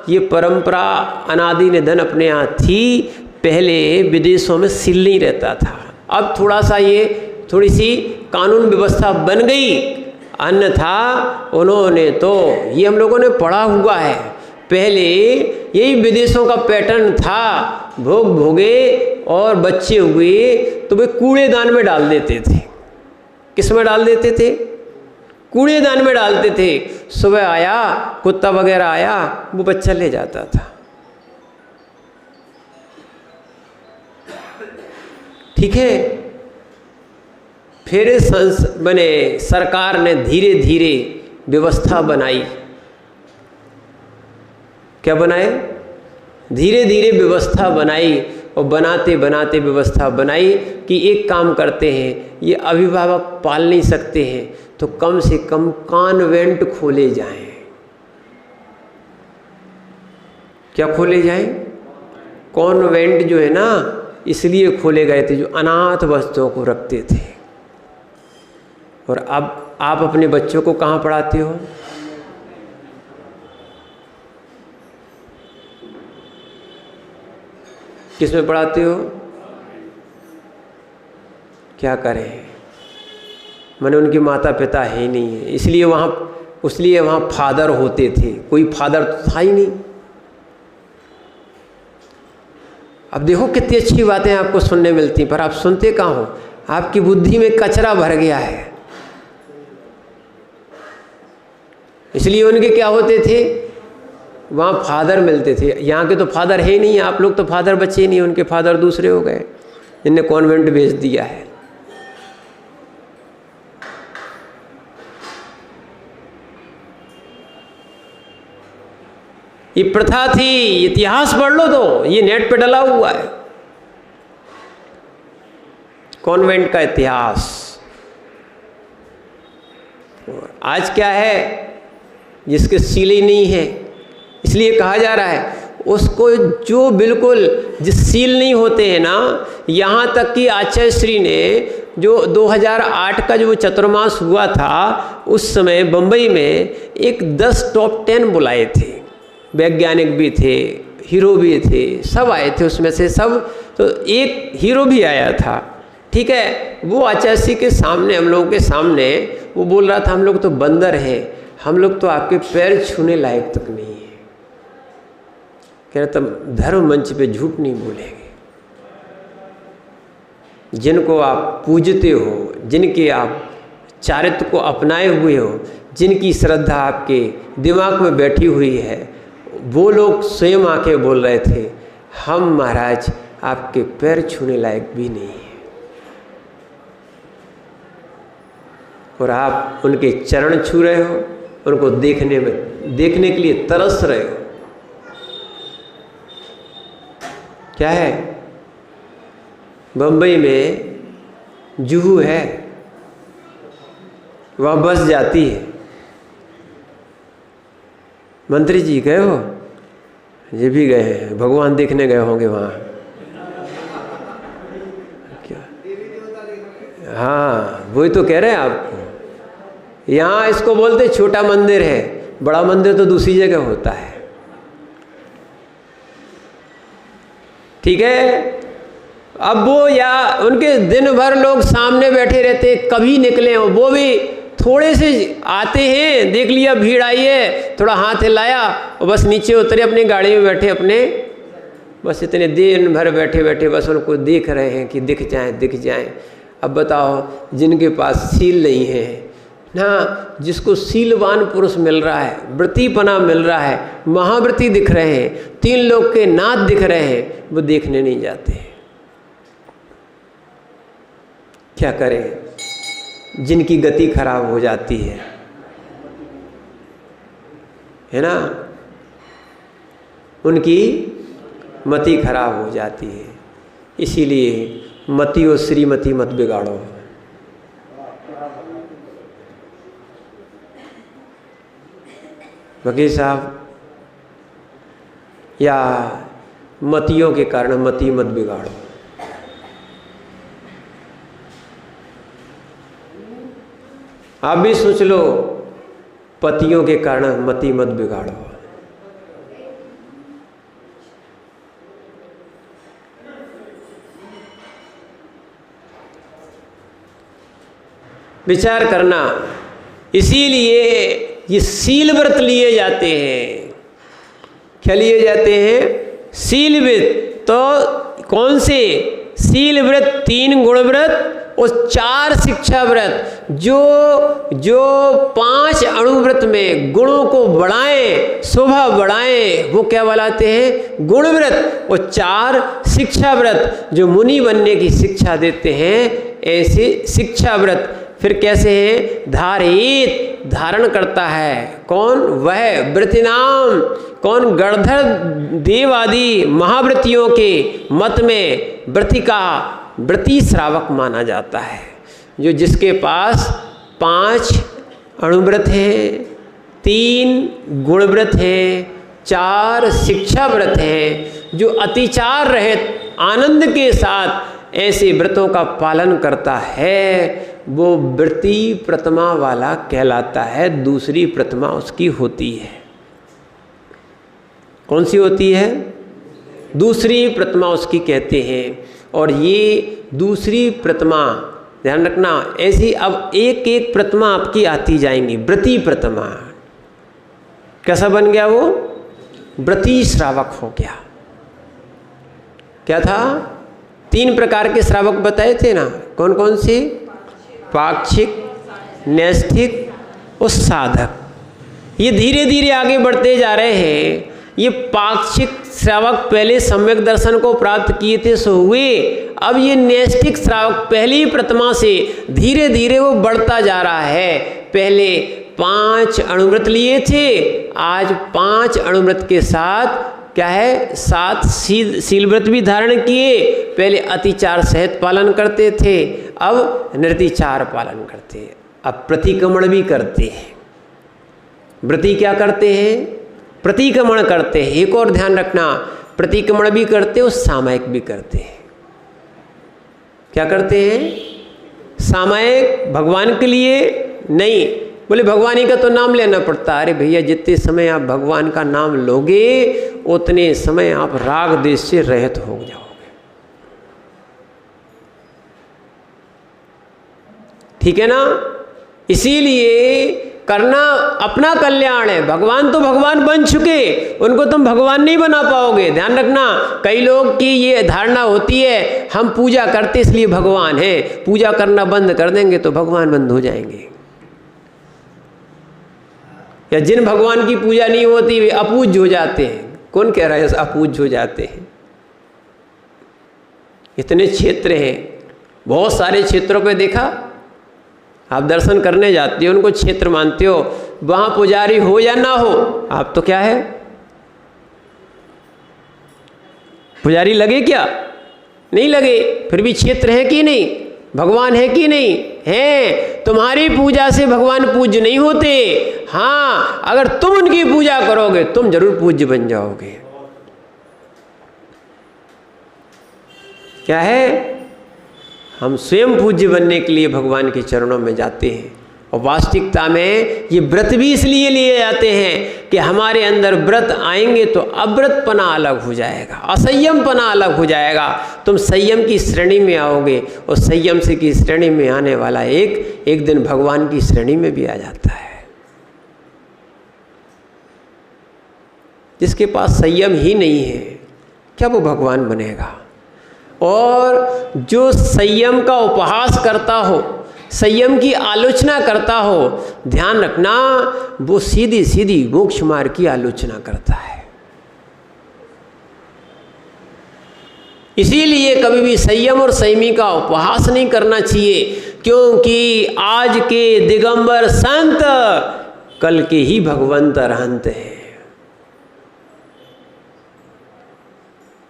ये परंपरा अनादि निधन अपने यहाँ थी। पहले विदेशों में शील नहीं रहता था, अब थोड़ा सा ये थोड़ी सी कानून व्यवस्था बन गई। अन्यथा उन्होंने तो ये हम लोगों ने पढ़ा हुआ है, पहले यही विदेशों का पैटर्न था। भोग भोगे और बच्चे हुए तो वे कूड़ेदान में डाल देते थे। किस में डाल देते थे? कूड़ेदान में डालते थे। सुबह आया कुत्ता वगैरह आया, वो बच्चा ले जाता था। ठीक है, फिर सरकार ने धीरे धीरे व्यवस्था बनाई। क्या बनाए? धीरे धीरे व्यवस्था बनाई। और बनाते बनाते व्यवस्था बनाई कि एक काम करते हैं, ये अभिभावक पाल नहीं सकते हैं तो कम से कम कॉन्वेंट खोले जाएं। क्या खोले जाएं? कॉन्वेंट जो है ना इसलिए खोले गए थे, जो अनाथ बच्चों को रखते थे। और अब आप अपने बच्चों को कहाँ पढ़ाते हो? किस में पढ़ाते हो? क्या करें, मैंने उनके माता पिता है ही नहीं है, इसलिए वहाँ फादर होते थे, कोई फादर तो था ही नहीं। अब देखो कितनी अच्छी बातें आपको सुनने मिलती, पर आप सुनते कहाँ हो? आपकी बुद्धि में कचरा भर गया है। इसलिए उनके क्या होते थे, वहाँ फादर मिलते थे। यहाँ के तो फादर है ही नहीं, आप लोग तो फादर बच्चे ही नहीं, उनके फादर दूसरे हो गए जिनने कॉन्वेंट भेज दिया है। ये प्रथा थी, इतिहास पढ़ लो तो ये नेट पे डला हुआ है, कॉन्वेंट का इतिहास। आज क्या है, जिसके सील ही नहीं है, इसलिए कहा जा रहा है उसको जो बिल्कुल जिस सील नहीं होते हैं ना। यहाँ तक कि आचार्य श्री ने जो 2008 का जो चतुर्मास हुआ था उस समय बम्बई में एक 10 टॉप 10 बुलाए थे, वैज्ञानिक भी थे, हीरो भी थे, सब आए थे उसमें से सब। तो एक हीरो भी आया था, ठीक है। वो आचार्य श्री के सामने, हम लोगों के सामने वो बोल रहा था हम लोग तो बंदर हैं, हम लोग तो आपके पैर छूने लायक तक नहीं है। कह रहे तुम धर्म मंच पे झूठ नहीं बोलेंगे। जिनको आप पूजते हो, जिनके आप चारित्र को अपनाए हुए हो, जिनकी श्रद्धा आपके दिमाग में बैठी हुई है, वो लोग स्वयं आके बोल रहे थे हम महाराज आपके पैर छूने लायक भी नहीं है, और आप उनके चरण छू रहे हो, उनको देखने के लिए तरस रहे हो। क्या है, बम्बई में जुहू है, वहाँ बस जाती है। मंत्री जी गए हो? ये भी गए हैं, भगवान देखने गए होंगे वहाँ। क्या? हाँ, वही तो कह रहे हैं आपको। यहाँ इसको बोलते छोटा मंदिर है, बड़ा मंदिर तो दूसरी जगह होता है, ठीक है। अब वो या उनके दिन भर लोग सामने बैठे रहते, कभी निकले हो, वो भी थोड़े से आते हैं, देख लिया भीड़ आई है, थोड़ा हाथ हिलाया और बस नीचे उतरे, अपनी गाड़ी में बैठे अपने, बस इतने दिन भर बैठे बैठे बस उनको देख रहे हैं कि दिख जाएं। अब बताओ, जिनके पास सील नहीं है ना, जिसको सीलवान पुरुष मिल रहा है, व्रतीपना मिल रहा है, महाव्रती दिख रहे हैं, 3 लोग के नाथ दिख रहे हैं, वो देखने नहीं जाते। क्या करें, जिनकी गति खराब हो जाती है ना, उनकी मति खराब हो जाती है। इसीलिए मति और श्रीमती मत बिगाड़ो। वकील साहब, या मतियों के कारण मति मत बिगाड़ो। आप भी सोच लो, पतियों के कारण मति मत बिगाड़ो। विचार करना। इसीलिए ये सील व्रत लिए जाते हैं। क्या लिए जाते हैं? सील व्रत। तो कौन से सील व्रत? 3 गुण व्रत और 4 शिक्षा व्रत। जो 5 अणु व्रत में गुणों को बढ़ाएं, शोभा बढ़ाएं, वो क्या बोलाते हैं? गुण व्रत। और 4 शिक्षा व्रत जो मुनि बनने की शिक्षा देते हैं, ऐसे शिक्षा व्रत। फिर कैसे हैं? धारित, धारण करता है। कौन? वह व्रतिनाम। कौन? गणधर देव आदि महाव्रतियों के मत में व्रति का व्रति श्रावक माना जाता है, जो जिसके पास 5 अणुव्रत हैं, 3 गुणव्रत हैं 4 शिक्षा व्रत हैं जो अतिचार रहित आनंद के साथ ऐसे व्रतों का पालन करता है, वो व्रती प्रतिमा वाला कहलाता है। दूसरी प्रतिमा उसकी होती है। कौन सी होती है? दूसरी प्रतिमा उसकी कहते हैं। और ये दूसरी प्रतिमा, ध्यान रखना, ऐसी अब एक एक प्रतिमा आपकी आती जाएंगी। व्रती प्रतिमा कैसा बन गया? वो व्रती श्रावक हो गया। क्या था? 3 प्रकार के श्रावक बताए थे ना, कौन कौन से? पाक्षिक, नैष्ठिक और साधक। ये धीरे धीरे आगे बढ़ते जा रहे हैं। ये पाक्षिक श्रावक पहले सम्यक दर्शन को प्राप्त किए थे सो हुए, अब ये नैष्ठिक श्रावक पहली प्रतिमा से धीरे धीरे वो बढ़ता जा रहा है। पहले 5 अणुव्रत लिए थे, आज 5 अणुव्रत के साथ क्या है, 7 शील व्रत भी धारण किए। पहले अतिचार सहित पालन करते थे, अब निर्तिचार पालन करते हैं। अब प्रतिक्रमण भी करते हैं। व्रती क्या करते हैं? प्रतिक्रमण करते हैं। एक और ध्यान रखना, प्रतिक्रमण भी करते और सामायिक भी करते हैं। क्या करते हैं? सामायिक भगवान के लिए नहीं, बोले भगवान ही का तो नाम लेना पड़ता। अरे भैया, जितने समय आप भगवान का नाम लोगे उतने समय आप राग देश से रहित हो जाओगे। ठीक है ना? इसीलिए करना अपना कल्याण है। भगवान तो भगवान बन चुके, उनको तुम भगवान नहीं बना पाओगे। ध्यान रखना, कई लोग की ये धारणा होती है हम पूजा करते इसलिए भगवान है, पूजा करना बंद कर देंगे तो भगवान बंद हो जाएंगे। या जिन भगवान की पूजा नहीं होती वे अपूज्य हो जाते हैं। कौन कह रहा है अपूज्य हो जाते हैं? इतने क्षेत्र हैं, बहुत सारे क्षेत्रों पे देखा, आप दर्शन करने जाते हो, उनको क्षेत्र मानते हो, वहां पुजारी हो या ना हो, आप तो क्या है, पुजारी लगे क्या? नहीं लगे, फिर भी क्षेत्र है कि नहीं? भगवान है कि नहीं है? तुम्हारी पूजा से भगवान पूज्य नहीं होते। हाँ, अगर तुम उनकी पूजा करोगे तुम जरूर पूज्य बन जाओगे। क्या है? हम स्वयं पूज्य बनने के लिए भगवान के चरणों में जाते हैं। और वास्तविकता में ये व्रत भी इसलिए लिए जाते हैं कि हमारे अंदर व्रत आएंगे तो अव्रतपना अलग हो जाएगा, असंयमपना अलग हो जाएगा। तुम संयम की श्रेणी में आओगे और संयम से की श्रेणी में आने वाला एक दिन भगवान की श्रेणी में भी आ जाता है। जिसके पास संयम ही नहीं है, क्या वो भगवान बनेगा? और जो संयम का उपहास करता हो, संयम की आलोचना करता हो, ध्यान रखना वो सीधी सीधी मोक्ष मार्ग की आलोचना करता है। इसीलिए कभी भी संयम और संयमी का उपहास नहीं करना चाहिए, क्योंकि आज के दिगंबर संत कल के ही भगवंत अरहंत हैं।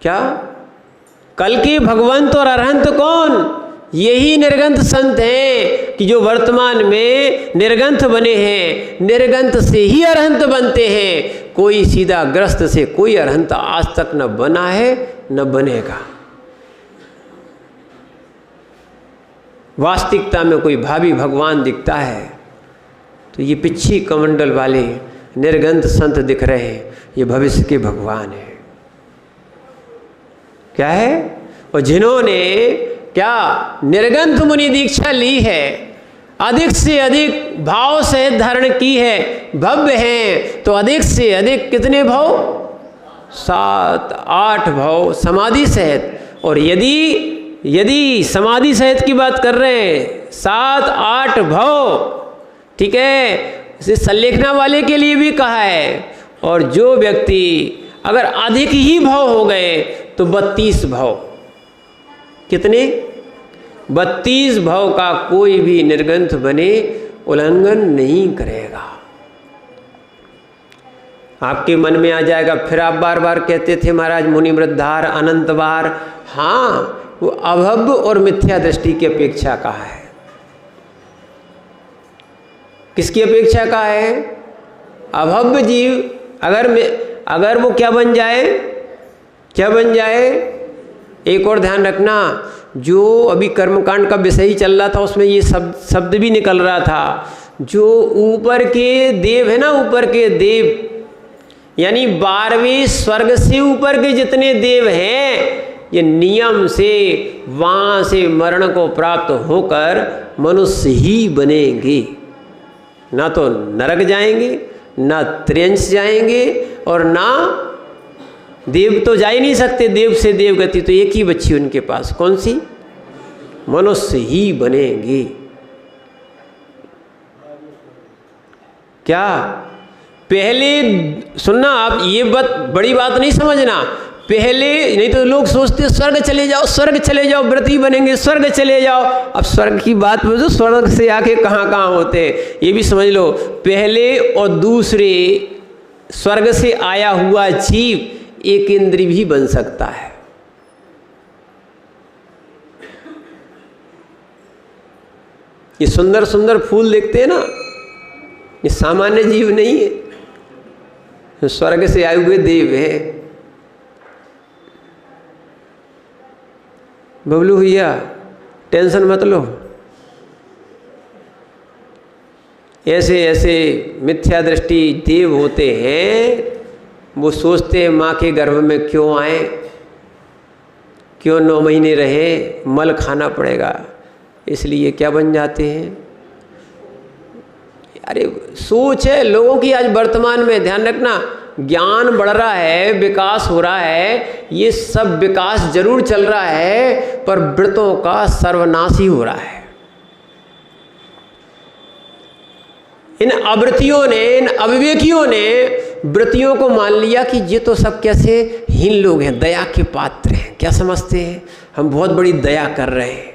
क्या? कल के भगवंत और अरहंत कौन? यही निर्गंथ संत हैं कि जो वर्तमान में निर्गंथ बने हैं, निर्गंथ से ही अरहंत बनते हैं। कोई सीधा ग्रस्त से कोई अरहंत आज तक न बना है न बनेगा। वास्तविकता में कोई भावी भगवान दिखता है तो ये पिच्छी कमंडल वाले निर्गंथ संत दिख रहे हैं, ये भविष्य के भगवान है। क्या है? और जिन्होंने क्या निर्गंथ मुनि दीक्षा ली है, अधिक से अधिक भाव सहित धारण की है, भव्य हैं, तो अधिक से अधिक कितने भाव? 7-8 भाव समाधि सहित। और यदि समाधि सहित की बात कर रहे हैं 7-8 भाव, ठीक है, इसे संलेखना वाले के लिए भी कहा है। और जो व्यक्ति अगर अधिक ही भाव हो गए तो 32 भाव, कितने? 32 भाव का कोई भी निर्गंथ बने उल्लंघन नहीं करेगा। आपके मन में आ जाएगा, फिर आप बार बार कहते थे महाराज मुनि वृद्धार अनंत बार। हाँ, वो अभव्य और मिथ्या दृष्टि की अपेक्षा का है। किसकी अपेक्षा का है? अभव्य जीव अगर वो क्या बन जाए, क्या बन जाए? एक और ध्यान रखना, जो अभी कर्मकांड का विषय ही चल रहा था उसमें ये शब्द भी निकल रहा था, जो ऊपर के देव है ना, ऊपर के देव यानी 12वें स्वर्ग से ऊपर के जितने देव हैं, ये नियम से वहाँ से मरण को प्राप्त होकर मनुष्य ही बनेंगे, ना तो नरक जाएंगे, ना त्रियंश जाएंगे, और ना देव तो जा ही नहीं सकते, देव से देव गति तो एक ही बच्ची उनके पास, कौन सी? मनुष्य ही बनेंगे। क्या? पहले सुनना आप, ये बड़ी बात नहीं समझना, पहले नहीं तो लोग सोचते स्वर्ग चले जाओ, स्वर्ग चले जाओ, व्रती बनेंगे, स्वर्ग चले जाओ। अब स्वर्ग की बात में तो स्वर्ग से आके कहाँ कहाँ होते हैं ये भी समझ लो। पहले और दूसरे स्वर्ग से आया हुआ जीव एक इंद्रिय भी बन सकता है। ये सुंदर सुंदर फूल देखते हैं ना, ये सामान्य जीव नहीं है, स्वर्ग से आए हुए देव है। बबलू भैया टेंशन मत लो, ऐसे ऐसे मिथ्या दृष्टि देव होते हैं, वो सोचते हैं माँ के गर्भ में क्यों आए, क्यों 9 महीने रहे, मल खाना पड़ेगा, इसलिए क्या बन जाते हैं। अरे सोच है लोगों की आज वर्तमान में, ध्यान रखना, ज्ञान बढ़ रहा है, विकास हो रहा है, ये सब विकास जरूर चल रहा है, पर व्रतों का सर्वनाश ही हो रहा है। इन अव्रतियों ने, इन अविवेकियों ने व्रतियों को मान लिया कि ये तो सब कैसे हीन लोग हैं, दया के पात्र हैं। क्या समझते हैं? हम बहुत बड़ी दया कर रहे हैं।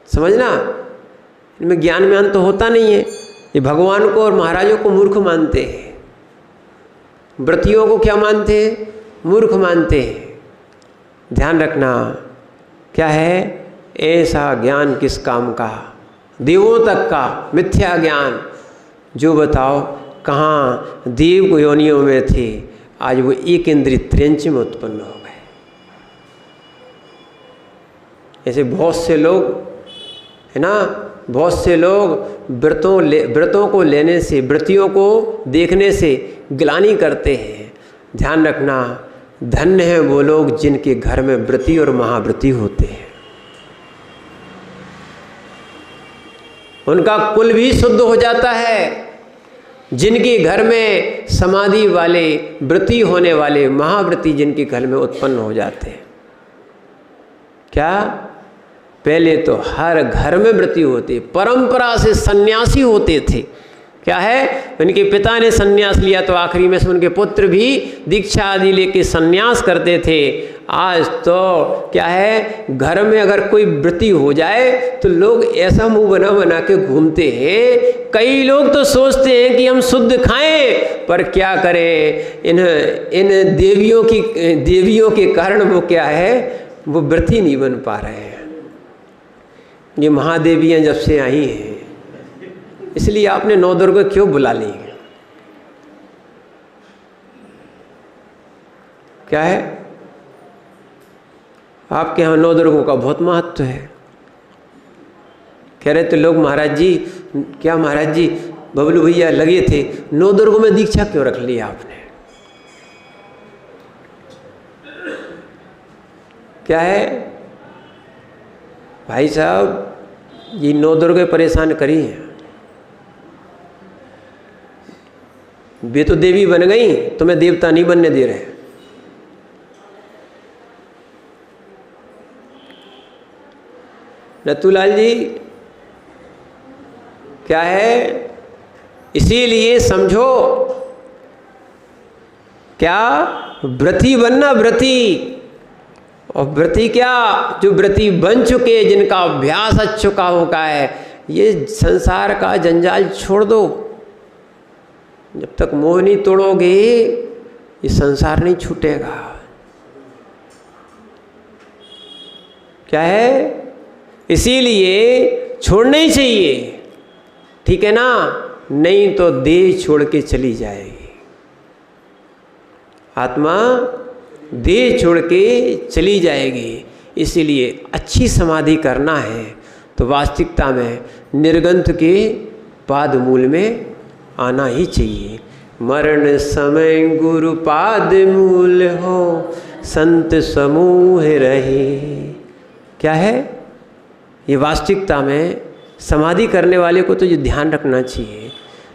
समझना, इनमें ज्ञान में तो होता नहीं है। ये भगवान को और महाराजों को मूर्ख मानते हैं, व्रतियों को क्या मानते हैं? मूर्ख मानते हैं। ध्यान रखना, क्या है? ऐसा ज्ञान किस काम का? देवों तक का मिथ्या ज्ञान, जो बताओ कहाँ देव को योनियों में थे, आज वो एक इंद्रिय त्रियंच में उत्पन्न हो गए। ऐसे बहुत से लोग है ना, बहुत से लोग व्रतों को लेने से, व्रतियों को देखने से ग्लानि करते हैं। ध्यान रखना, धन्य हैं वो लोग जिनके घर में व्रती और महाव्रती होते हैं, उनका कुल भी शुद्ध हो जाता है। जिनके घर में समाधि वाले, व्रती होने वाले, महाव्रती जिनके घर में उत्पन्न हो जाते हैं। क्या? पहले तो हर घर में व्रती होते, परंपरा से सन्यासी होते थे। क्या है? उनके पिता ने सन्यास लिया तो आखिरी में से उनके पुत्र भी दीक्षा आदि लेके सन्यास करते थे। आज तो क्या है, घर में अगर कोई व्रती हो जाए तो लोग ऐसा मुंह बना बना के घूमते हैं। कई लोग तो सोचते हैं कि हम शुद्ध खाएं, पर क्या करें, इन देवियों के कारण वो क्या है, वो व्रती नहीं बन पा रहे हैं। ये महादेवियाँ जब से आई हैं, इसलिए आपने 9 दुर्गा क्यों बुला ली? क्या है? आपके यहाँ 9 दुर्गों का बहुत महत्व है। कह रहे थे लोग, महाराज जी, क्या महाराज जी, बबलू भैया लगे थे, 9 दुर्गों में दीक्षा क्यों रख ली आपने? क्या है भाई साहब, ये 9 दुर्गे परेशान करी हैं। वे तो देवी बन गई, तुम्हें देवता नहीं बनने दे रहे। रतुलाल जी, क्या है? इसीलिए समझो, क्या व्रती बनना, व्रती। और व्रती क्या, जो व्रती बन चुके, जिनका अभ्यास अच्छा चुका होगा है, ये संसार का जंजाल छोड़ दो। जब तक मोह नहीं तोड़ोगे ये संसार नहीं छूटेगा। क्या है? इसीलिए छोड़ना ही चाहिए, ठीक है ना। नहीं तो देह छोड़ के चली जाएगी। आत्मा देह छोड़ के चली जाएगी। इसीलिए अच्छी समाधि करना है तो वास्तविकता में निर्गंथ के पाद मूल में आना ही चाहिए। मरण समय गुरु पाद मूल हो, संत समूह रहे। क्या है ये? वास्तविकता में समाधि करने वाले को तो ये ध्यान रखना चाहिए,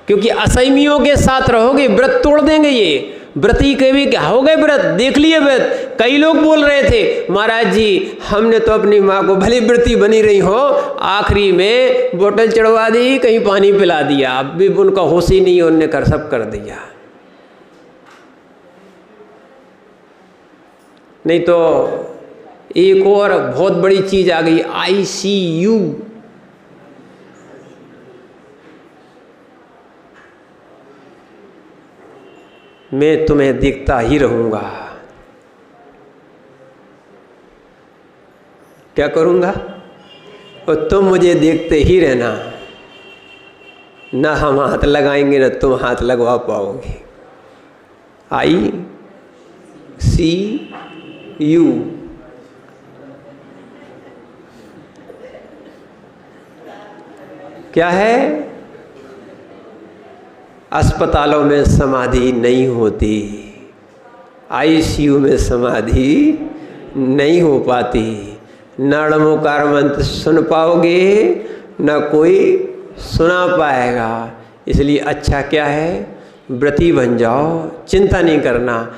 क्योंकि असंयमियों के साथ रहोगे व्रत तोड़ देंगे। ये व्रती के भी हो गए व्रत, देख लिए व्रत। कई लोग बोल रहे थे महाराज जी हमने तो अपनी माँ को भले व्रती बनी रही हो, आखिरी में बोतल चढ़वा दी, कहीं पानी पिला दिया, अब भी उनका होश ही नहीं, उनने कर सब कर दिया। नहीं तो एक और बहुत बड़ी चीज आ गई, ICU। मैं तुम्हें देखता ही रहूंगा। क्या करूंगा? और तुम मुझे देखते ही रहना, ना हम हाथ लगाएंगे ना तुम हाथ लगवा पाओगे। ICU। क्या है? अस्पतालों में समाधि नहीं होती, ICU में समाधि नहीं हो पाती। नड़मोकार मंत्र सुन पाओगे न कोई सुना पाएगा। इसलिए अच्छा क्या है, व्रती बन जाओ, चिंता नहीं करना।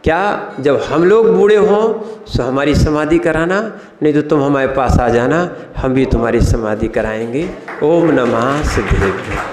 क्या जब हम लोग बूढ़े हों तो हमारी समाधि कराना, नहीं तो तुम हमारे पास आ जाना, हम भी तुम्हारी समाधि कराएंगे। ओम नमः सिद्धेभ्यो।